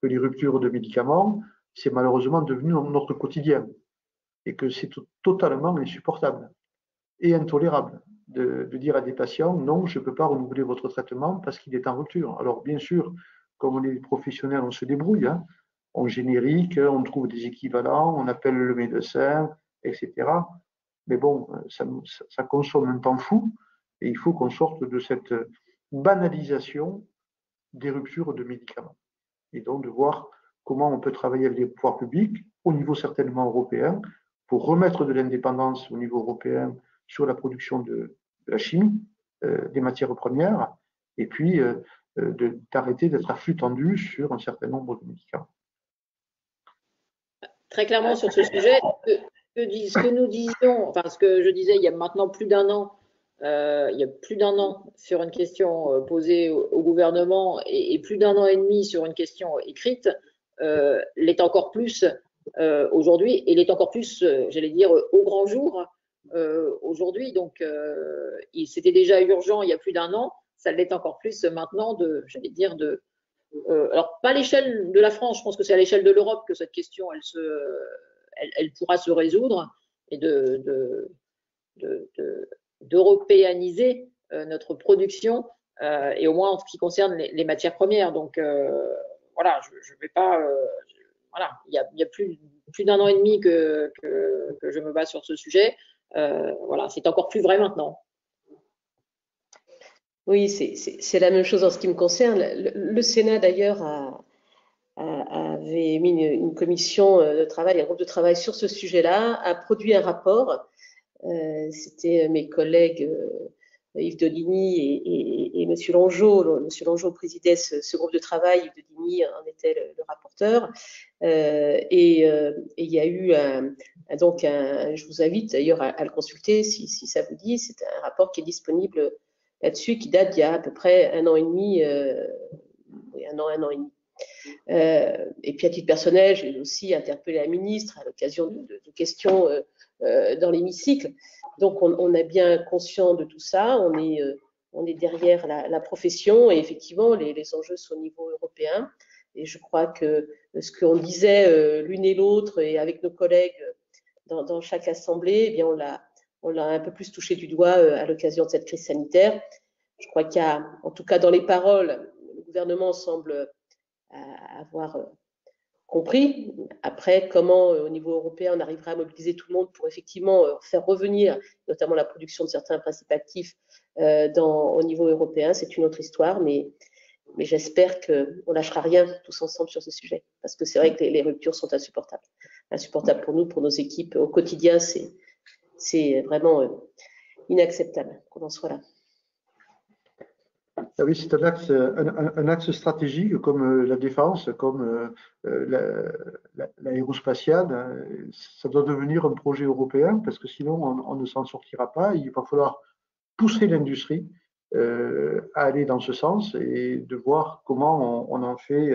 A: que les ruptures de médicaments, c'est malheureusement devenu notre quotidien et que c'est totalement insupportable et intolérable de dire à des patients non, je ne peux pas renouveler votre traitement parce qu'il est en rupture. Alors bien sûr, comme on est professionnels, on se débrouille, hein, on générique, on trouve des équivalents, on appelle le médecin, etc. Mais bon, ça consomme un temps fou et il faut qu'on sorte de cette banalisation des ruptures de médicaments et donc de voir comment on peut travailler avec les pouvoirs publics au niveau certainement européen pour remettre de l'indépendance au niveau européen sur la production de la chimie, des matières premières, et puis d'arrêter d'être à flux tendu sur un certain nombre de médicaments.
B: Très clairement sur ce sujet, ce que nous disions, enfin ce que je disais il y a maintenant plus d'un an, sur une question posée au gouvernement et plus d'un an et demi sur une question écrite, l'est encore plus aujourd'hui et l'est encore plus, j'allais dire, au grand jour aujourd'hui. Donc, c'était déjà urgent il y a plus d'un an, ça l'est encore plus maintenant j'allais dire, alors pas à l'échelle de la France, je pense que c'est à l'échelle de l'Europe que cette question, elle pourra se résoudre et d'européaniser notre production et au moins en ce qui concerne les matières premières. Donc voilà, je vais pas. Voilà, il y a plus d'un an et demi que je me bats sur ce sujet. Voilà, c'est encore plus vrai maintenant.
C: Oui, c'est la même chose en ce qui me concerne. Le Sénat, d'ailleurs, avait mis une commission de travail, un groupe de travail sur ce sujet-là, a produit un rapport. C'était mes collègues Yves Deligny et M. Longeau. M. Longeau présidait ce groupe de travail, Yves Deligny en était le rapporteur. Et il y a eu donc je vous invite d'ailleurs à le consulter si ça vous dit. C'est un rapport qui est disponible là-dessus, qui date d'il y a à peu près un an et demi, un an et demi. Et puis à titre personnel, j'ai aussi interpellé la ministre à l'occasion de questions dans l'hémicycle. Donc on est bien conscient de tout ça, on est derrière la profession et effectivement les enjeux sont au niveau européen. Et je crois que ce qu'on disait l'une et l'autre et avec nos collègues dans chaque assemblée, eh bien on l'a un peu plus touché du doigt à l'occasion de cette crise sanitaire. Je crois qu'il y a, en tout cas dans les paroles, le gouvernement semble avoir compris. Après, comment au niveau européen on arrivera à mobiliser tout le monde pour effectivement faire revenir notamment la production de certains principes actifs au niveau européen, c'est une autre histoire, mais j'espère qu'on lâchera rien tous ensemble sur ce sujet, parce que c'est vrai que les ruptures sont insupportables. Insupportables pour nous, pour nos équipes. Au quotidien, c'est vraiment inacceptable qu'on en soit là.
A: Ah oui, c'est un axe stratégique comme la défense, comme l'aérospatiale. Ça doit devenir un projet européen parce que sinon on ne s'en sortira pas. Il va falloir pousser l'industrie à aller dans ce sens et de voir comment on en fait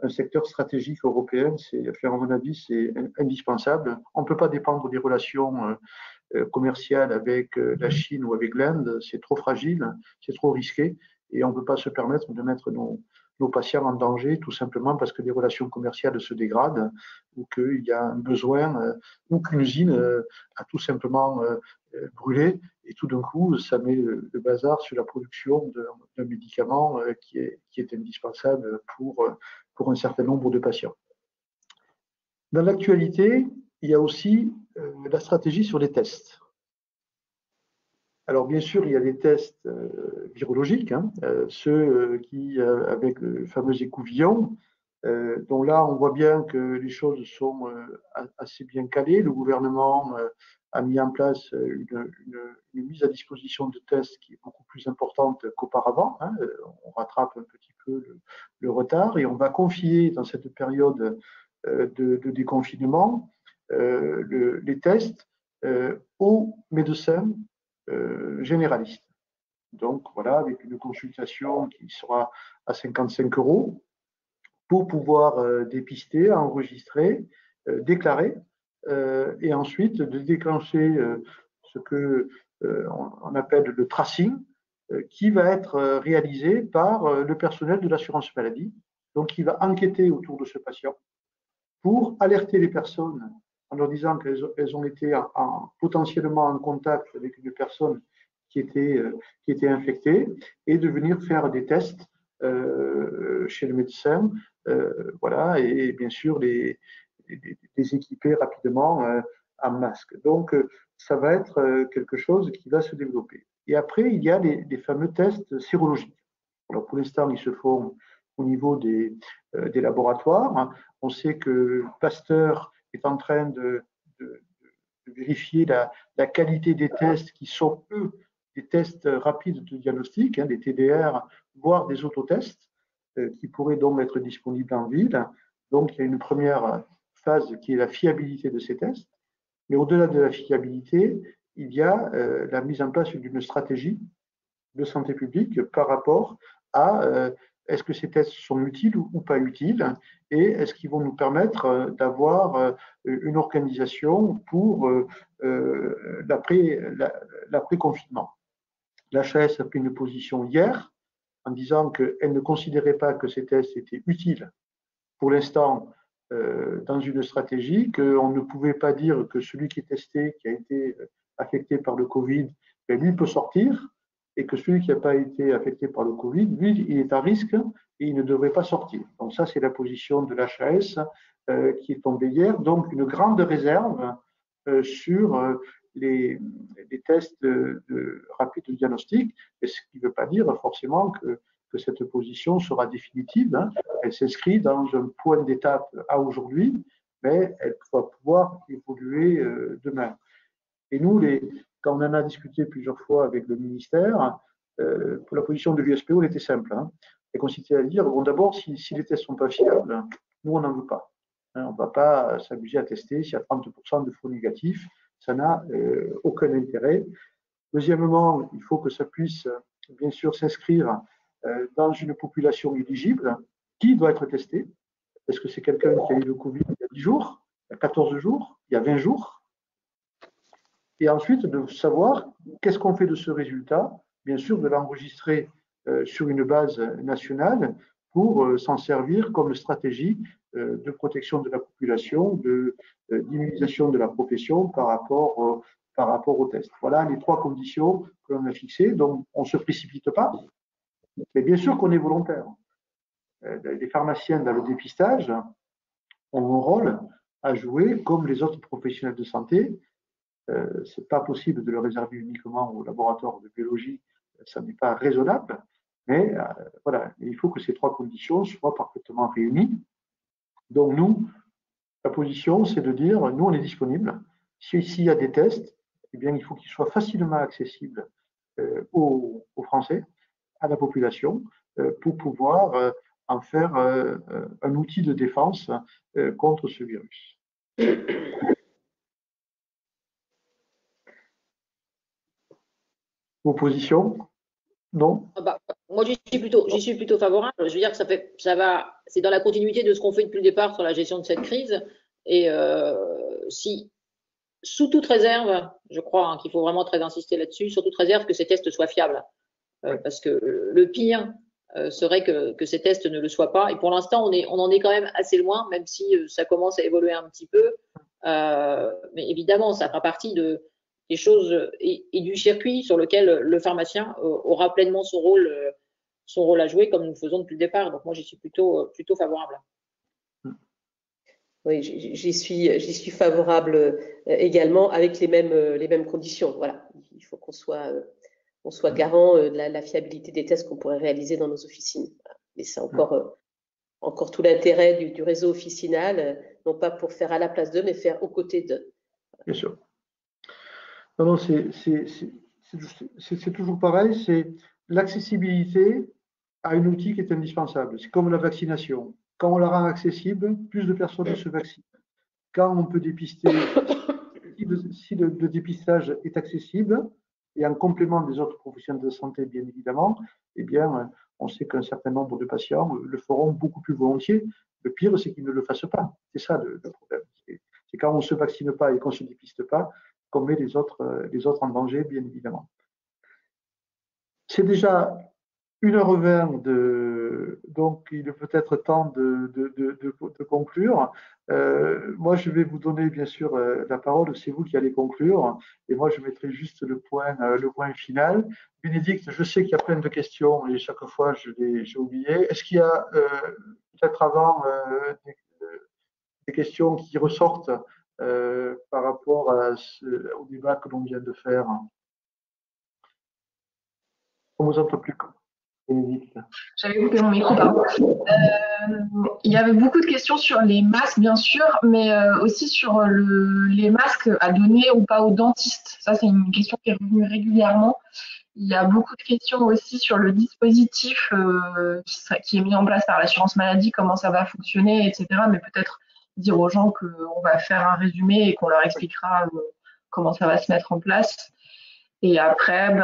A: un secteur stratégique européen. À mon avis, c'est indispensable. On ne peut pas dépendre des relations commerciales avec la Chine ou avec l'Inde. C'est trop fragile, c'est trop risqué et on ne peut pas se permettre de mettre nos patients en danger tout simplement parce que les relations commerciales se dégradent ou qu'il y a un besoin ou qu'une usine a tout simplement brûlé et tout d'un coup ça met le bazar sur la production d'un médicament qui est indispensable pour un certain nombre de patients. Dans l'actualité, il y a aussi la stratégie sur les tests. Alors bien sûr, il y a des tests virologiques, hein, ceux qui, avec le fameux écouvillon, dont là on voit bien que les choses sont assez bien calées. Le gouvernement a mis en place une mise à disposition de tests qui est beaucoup plus importante qu'auparavant. Hein. On rattrape un petit peu le retard et on va confier dans cette période de déconfinement les tests aux médecins généralistes. Donc voilà, avec une consultation qui sera à 55 € pour pouvoir dépister, enregistrer, déclarer et ensuite de déclencher ce que on appelle le tracing, qui va être réalisé par le personnel de l'assurance maladie, donc qui va enquêter autour de ce patient pour alerter les personnes en leur disant qu'elles ont été potentiellement en contact avec une personne qui était infectée et de venir faire des tests chez le médecin, voilà, et bien sûr les équiper rapidement en masque. Donc, ça va être quelque chose qui va se développer. Et après, il y a les fameux tests sérologiques. Alors, pour l'instant, ils se font au niveau des laboratoires. On sait que Pasteur est en train de vérifier la qualité des tests qui sont, eux, des tests rapides de diagnostic, des TDR, voire des autotests, qui pourraient donc être disponibles en ville. Donc, il y a une première phase qui est la fiabilité de ces tests. Mais au-delà de la fiabilité, il y a la mise en place d'une stratégie de santé publique par rapport à est-ce que ces tests sont utiles ou pas utiles et est-ce qu'ils vont nous permettre d'avoir une organisation pour l'après-confinement. L'HAS a pris une position hier en disant qu'elle ne considérait pas que ces tests étaient utiles pour l'instant dans une stratégie, qu'on ne pouvait pas dire que celui qui est testé, qui a été affecté par le Covid, ben lui peut sortir, et que celui qui n'a pas été affecté par le Covid, lui, il est à risque et il ne devrait pas sortir. Donc ça, c'est la position de l'HAS qui est tombée hier. Donc une grande réserve sur les tests rapides de diagnostic, ce qui ne veut pas dire forcément que cette position sera définitive. Elle s'inscrit dans un point d'étape à aujourd'hui, mais elle va pouvoir évoluer demain. Et nous, quand on en a discuté plusieurs fois avec le ministère, pour la position de l'USPO, elle était simple. Elle consistait à dire, bon, d'abord, si les tests ne sont pas fiables, nous, on n'en veut pas. On ne va pas s'amuser à tester s'il y a 30% de faux négatifs. Ça n'a aucun intérêt. Deuxièmement, il faut que ça puisse, bien sûr, s'inscrire dans une population éligible qui doit être testée. Est-ce que c'est quelqu'un qui a eu le Covid il y a 10 jours, il y a 14 jours, il y a 20 jours? Et ensuite, de savoir qu'est-ce qu'on fait de ce résultat, bien sûr, de l'enregistrer sur une base nationale pour s'en servir comme stratégie de protection de la population, d'immunisation de la profession par rapport au test. Voilà les trois conditions que l'on a fixées. Donc, on ne se précipite pas, mais bien sûr qu'on est volontaire. Les pharmaciens dans le dépistage ont un rôle à jouer comme les autres professionnels de santé. Ce n'est pas possible de le réserver uniquement au laboratoire de biologie, ça n'est pas raisonnable, mais voilà, il faut que ces trois conditions soient parfaitement réunies. Donc nous, la position, c'est de dire, nous, on est disponible. S'il y a des tests, eh bien, il faut qu'ils soient facilement accessibles aux Français, à la population, pour pouvoir en faire un outil de défense contre ce virus. Vos positions? Non?
B: Moi, j'y suis plutôt favorable. Je veux dire que c'est dans la continuité de ce qu'on fait depuis le départ sur la gestion de cette crise. Et si, sous toute réserve, je crois qu'il faut vraiment très insister là-dessus, sous toute réserve que ces tests soient fiables. Parce que le pire serait que ces tests ne le soient pas. Et pour l'instant, on en est quand même assez loin, même si ça commence à évoluer un petit peu. Mais évidemment, ça fera partie des choses et du circuit sur lequel le pharmacien aura pleinement son rôle à jouer, comme nous le faisons depuis le départ. Donc moi, j'y suis plutôt favorable.
C: Oui, j'y suis favorable également avec les mêmes conditions. Voilà, il faut qu'on soit garant de la fiabilité des tests qu'on pourrait réaliser dans nos officines. Mais c'est encore tout l'intérêt du réseau officinal, non pas pour faire à la place d'eux, mais faire aux côtés d'eux.
A: Bien sûr. Non, c'est toujours pareil, c'est l'accessibilité à un outil qui est indispensable. C'est comme la vaccination. Quand on la rend accessible, plus de personnes se vaccinent. Quand on peut dépister, si le dépistage est accessible, et en complément des autres professionnels de santé, bien évidemment, eh bien, on sait qu'un certain nombre de patients le feront beaucoup plus volontiers. Le pire, c'est qu'ils ne le fassent pas. C'est ça le problème. C'est quand on ne se vaccine pas et qu'on ne se dépiste pas, qu'on met les autres en danger, bien évidemment. C'est déjà 1h20 donc il est peut-être temps de conclure. Moi, je vais vous donner bien sûr la parole, c'est vous qui allez conclure, et moi je mettrai juste le point final. Bénédicte, je sais qu'il y a plein de questions et chaque fois j'ai oublié. Est-ce qu'il y a peut-être avant des questions qui ressortent par rapport au débat que l'on vient de faire? On ne vous entend plus.
D: J'avais coupé mon micro, pardon. Il y avait beaucoup de questions sur les masques, bien sûr, mais aussi sur les masques à donner ou pas aux dentistes. Ça, c'est une question qui est revenue régulièrement. Il y a beaucoup de questions aussi sur le dispositif qui est mis en place par l'assurance maladie, comment ça va fonctionner, etc. Mais peut-être dire aux gens qu'on va faire un résumé et qu'on leur expliquera comment ça va se mettre en place. Et après,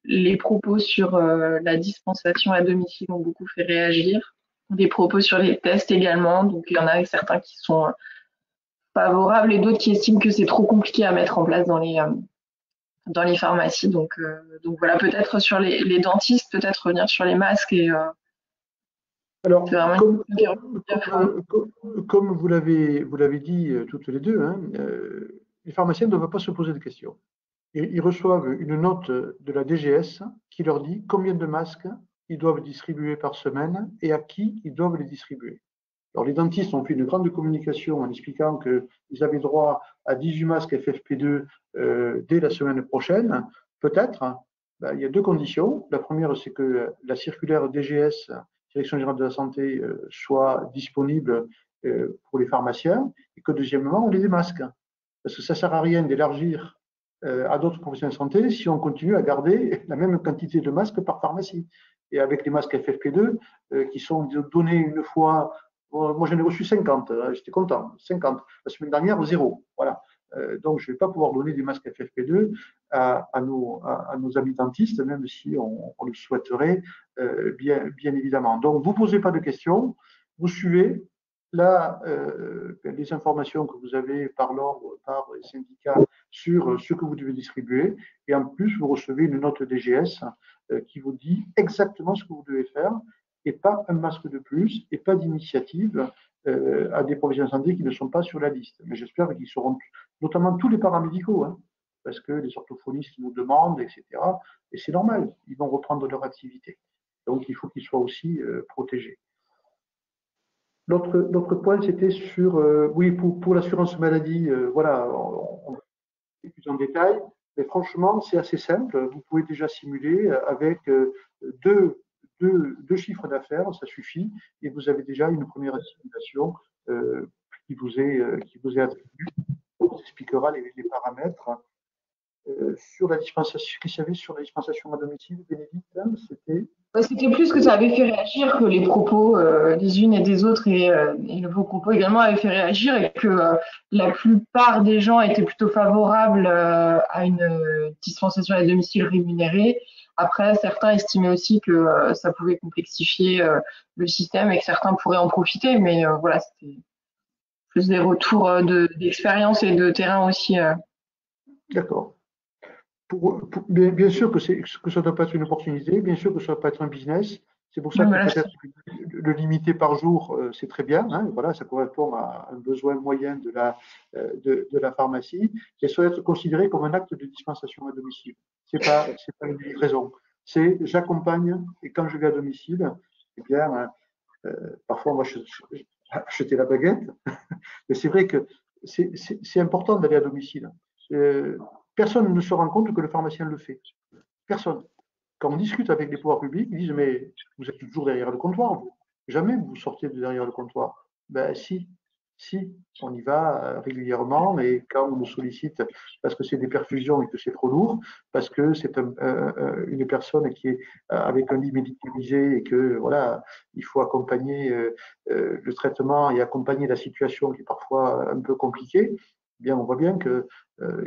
D: les propos sur la dispensation à domicile ont beaucoup fait réagir. Des propos sur les tests également. Donc, il y en a certains qui sont favorables et d'autres qui estiment que c'est trop compliqué à mettre en place dans les pharmacies. Donc voilà, peut-être sur les dentistes, peut-être revenir sur les masques.
A: Alors, comme vous l'avez dit toutes les deux, hein, les pharmaciens ne doivent pas se poser de questions. Ils reçoivent une note de la DGS qui leur dit combien de masques ils doivent distribuer par semaine et à qui ils doivent les distribuer. Alors, les dentistes ont fait une grande communication en expliquant qu'ils avaient droit à 18 masques FFP2 dès la semaine prochaine. Peut-être, il y a deux conditions. La première, c'est que la circulaire DGS, Direction générale de la santé, soit disponible pour les pharmaciens et que deuxièmement, on ait des masques. Parce que ça ne sert à rien d'élargir à d'autres professionnels de santé si on continue à garder la même quantité de masques par pharmacie. Et avec les masques FFP2 qui sont donnés une fois, moi j'en ai reçu 50, j'étais content, 50. La semaine dernière, 0. Voilà. Donc je ne vais pas pouvoir donner des masques FFP2 à nos amis dentistes, même si on le souhaiterait bien évidemment. Donc vous ne posez pas de questions, vous suivez. Là, les informations que vous avez par l'ordre, par les syndicats sur ce que vous devez distribuer. Et en plus, vous recevez une note DGS qui vous dit exactement ce que vous devez faire et pas un masque de plus et pas d'initiative à des professionnels de santé qui ne sont pas sur la liste. Mais j'espère qu'ils seront, notamment tous les paramédicaux, hein, parce que les orthophonistes nous demandent, etc. Et c'est normal, ils vont reprendre leur activité. Donc, il faut qu'ils soient aussi protégés. L'autre point, c'était sur, oui, pour l'assurance maladie, voilà, on va plus en détail, mais franchement, c'est assez simple. Vous pouvez déjà simuler avec deux chiffres d'affaires, ça suffit, et vous avez déjà une première simulation qui vous est attribuée. On vous expliquera les paramètres. Sur la dispensation, qu'est-ce qu'il y avait sur la dispensation à domicile, Bénédicte,
D: c'était plus que ça avait fait réagir que les propos des unes et des autres et vos propos également avaient fait réagir et que la plupart des gens étaient plutôt favorables à une dispensation à domicile rémunérée. Après, certains estimaient aussi que ça pouvait complexifier le système et que certains pourraient en profiter, mais voilà, c'était plus des retours d'expérience et de terrain aussi.
A: D'accord. Bien sûr que ça ne doit pas être une opportunité, bien sûr que ça ne doit pas être un business. C'est pour ça que peut-être le limiter par jour, c'est très bien. Hein, voilà, ça correspond à un besoin moyen de la pharmacie. Et ça doit être considéré comme un acte de dispensation à domicile. C'est pas une livraison. C'est j'accompagne et quand je vais à domicile, eh bien, parfois moi je acheter la baguette, mais c'est vrai que c'est important d'aller à domicile. Personne ne se rend compte que le pharmacien le fait. Personne. Quand on discute avec les pouvoirs publics, ils disent mais vous êtes toujours derrière le comptoir, vous. Jamais vous sortez de derrière le comptoir. Ben si, on y va régulièrement et quand on nous sollicite parce que c'est des perfusions et que c'est trop lourd, parce que c'est une personne qui est avec un lit médicalisé et que voilà, il faut accompagner le traitement et accompagner la situation qui est parfois un peu compliquée. Bien, on voit bien que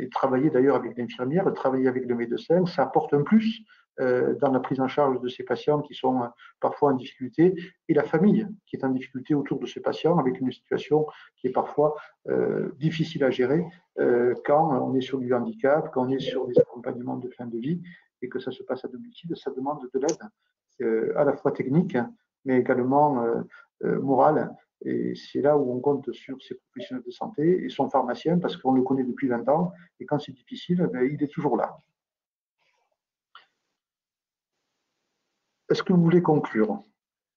A: et travailler d'ailleurs avec l'infirmière, travailler avec le médecin, ça apporte un plus dans la prise en charge de ces patients qui sont parfois en difficulté, et la famille qui est en difficulté autour de ces patients avec une situation qui est parfois difficile à gérer quand on est sur du handicap, quand on est sur des accompagnements de fin de vie et que ça se passe à domicile. Ça demande de l'aide à la fois technique, mais également morale. Et c'est là où on compte sur ces professionnels de santé et son pharmacien, parce qu'on le connaît depuis 20 ans, et quand c'est difficile, il est toujours là. Est-ce que vous voulez conclure,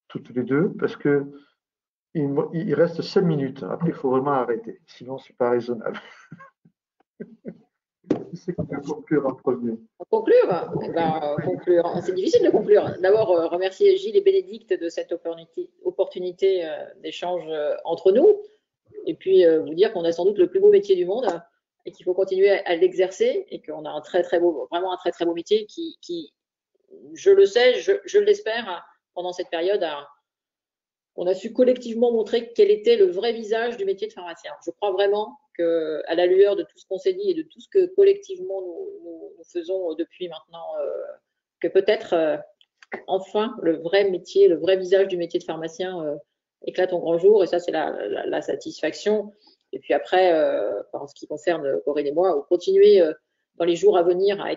A: toutes les deux? Parce qu'il reste 5 minutes. Après, il faut vraiment arrêter. Sinon, ce n'est pas raisonnable. Qui c'est qui peut conclure en premier?
B: Conclure, conclure. C'est difficile de conclure. D'abord, remercier Gilles et Bénédicte de cette opportunité d'échange entre nous. Et puis, vous dire qu'on a sans doute le plus beau métier du monde et qu'il faut continuer à l'exercer et qu'on a vraiment un très, très beau métier qui je le sais, je l'espère, pendant cette période, on a su collectivement montrer quel était le vrai visage du métier de pharmacien. Je crois vraiment qu'à la lueur de tout ce qu'on s'est dit et de tout ce que collectivement nous faisons depuis maintenant, que peut-être enfin le vrai métier, le vrai visage du métier de pharmacien éclate en grand jour, et ça c'est la satisfaction. Et puis après, en ce qui concerne Corinne et moi, continuer dans les jours à venir à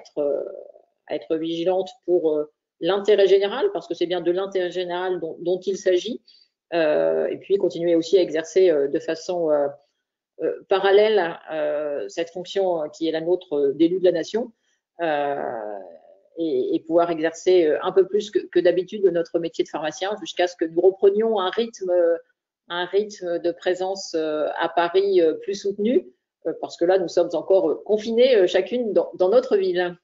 B: être vigilante pour l'intérêt général, parce que c'est bien de l'intérêt général dont il s'agit, et puis continuer aussi à exercer de façon parallèle cette fonction qui est la nôtre d'élu de la nation, et pouvoir exercer un peu plus que d'habitude notre métier de pharmacien jusqu'à ce que nous reprenions un rythme de présence à Paris plus soutenu, parce que là nous sommes encore confinés chacune dans notre ville.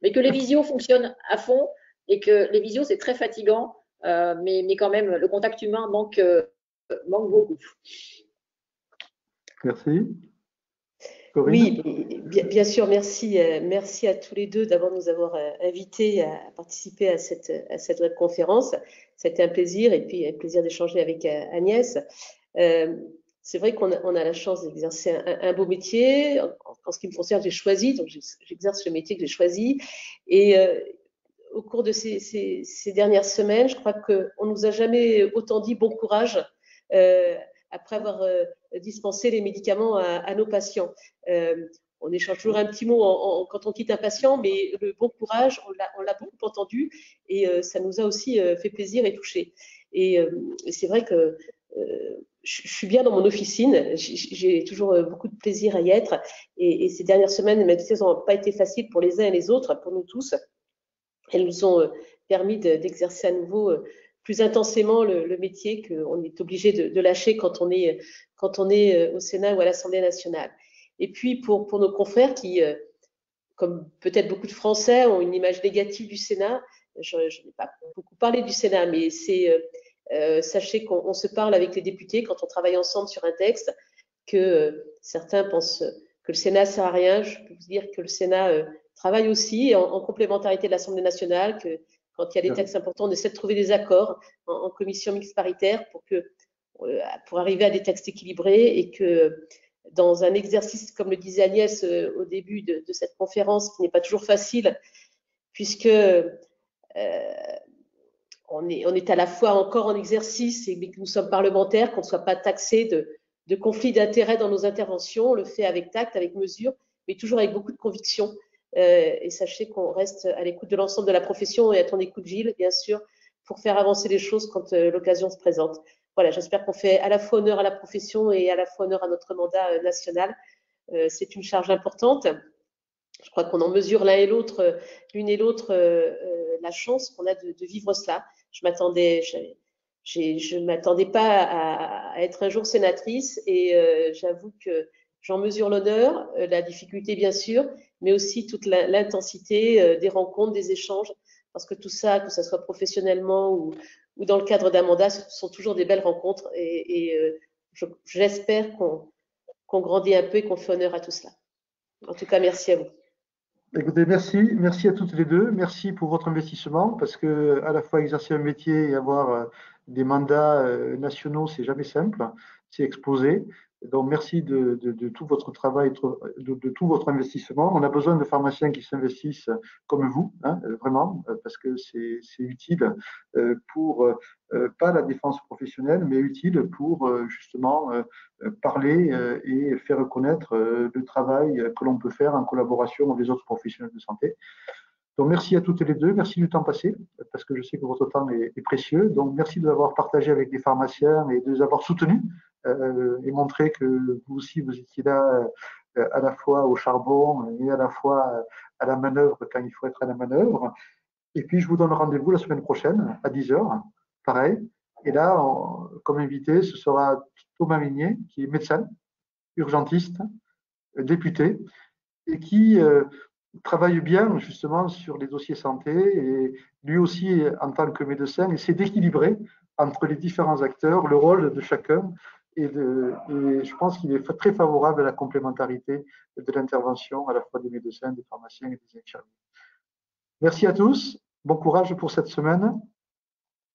B: Mais que les visios fonctionnent à fond et que les visios, c'est très fatigant, mais quand même, le contact humain manque beaucoup.
A: Merci.
C: Corinne? Oui, bien sûr, merci à tous les deux d'avoir nous avoir invités à participer à cette webconférence. C'était un plaisir, et puis un plaisir d'échanger avec Agnès. C'est vrai qu'on a la chance d'exercer un beau métier. En ce qui me concerne, j'ai choisi, donc j'exerce le métier que j'ai choisi. Et au cours de ces dernières semaines, je crois qu'on ne nous a jamais autant dit bon courage après avoir dispensé les médicaments à nos patients. On échange toujours un petit mot quand on quitte un patient, mais le bon courage, on l'a beaucoup entendu, et ça nous a aussi fait plaisir et touché. Et c'est vrai que je suis bien dans mon officine, j'ai toujours beaucoup de plaisir à y être, et ces dernières semaines, même si elles n'ont pas été faciles pour les uns et les autres, pour nous tous, elles nous ont permis d'exercer à nouveau plus intensément le métier qu'on est obligé de lâcher quand on est au Sénat ou à l'Assemblée nationale. Et puis pour nos confrères qui, comme peut-être beaucoup de Français, ont une image négative du Sénat, je n'ai pas beaucoup parlé du Sénat, mais sachez qu'on se parle avec les députés quand on travaille ensemble sur un texte, que certains pensent que le Sénat ne sert à rien. Je peux vous dire que le Sénat travaille aussi en complémentarité de l'Assemblée nationale, que quand il y a des textes importants, on essaie de trouver des accords en commission mixte paritaire pour arriver à des textes équilibrés, et que dans un exercice, comme le disait Agnès au début de cette conférence, qui n'est pas toujours facile, puisque on est à la fois encore en exercice, mais que nous sommes parlementaires, qu'on ne soit pas taxés de conflits d'intérêts dans nos interventions. On le fait avec tact, avec mesure, mais toujours avec beaucoup de conviction. Et sachez qu'on reste à l'écoute de l'ensemble de la profession, et à ton écoute, Gilles, bien sûr, pour faire avancer les choses quand l'occasion se présente. Voilà, j'espère qu'on fait à la fois honneur à la profession et à la fois honneur à notre mandat national. C'est une charge importante. Je crois qu'on en mesure l'une et l'autre, la chance qu'on a de vivre cela. Je m'attendais pas à être un jour sénatrice, et j'avoue que j'en mesure l'honneur, la difficulté bien sûr, mais aussi toute l'intensité des rencontres, des échanges, parce que tout ça, que ce soit professionnellement ou dans le cadre d'un mandat, ce sont toujours des belles rencontres, et j'espère qu'on grandit un peu et qu'on fait honneur à tout cela. En tout cas, merci à vous.
A: Écoutez, merci à toutes les deux, merci pour votre investissement, parce que à la fois exercer un métier et avoir des mandats nationaux, c'est jamais simple, c'est exposé. Donc, merci de tout votre travail, de tout votre investissement. On a besoin de pharmaciens qui s'investissent comme vous, hein, vraiment, parce que c'est utile pour, pas la défense professionnelle, mais utile pour justement parler et faire connaître le travail que l'on peut faire en collaboration avec les autres professionnels de santé. Donc, merci à toutes les deux. Merci du temps passé, parce que je sais que votre temps est précieux. Donc, merci de l'avoir partagé avec les pharmaciens et de les avoir soutenus et montré que vous aussi, vous étiez là à la fois au charbon et à la fois à la manœuvre quand il faut être à la manœuvre. Et puis, je vous donne rendez-vous la semaine prochaine à 10h, pareil. Et là, comme invité, ce sera Thomas Mignet, qui est médecin, urgentiste, député, et qui travaille bien justement sur les dossiers santé et lui aussi en tant que médecin essaie d'équilibrer entre les différents acteurs le rôle de chacun et je pense qu'il est très favorable à la complémentarité de l'intervention à la fois des médecins, des pharmaciens et des infirmiers. Merci à tous, bon courage pour cette semaine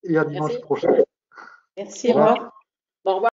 A: et à dimanche prochain.
C: Merci, au revoir.
B: Au revoir.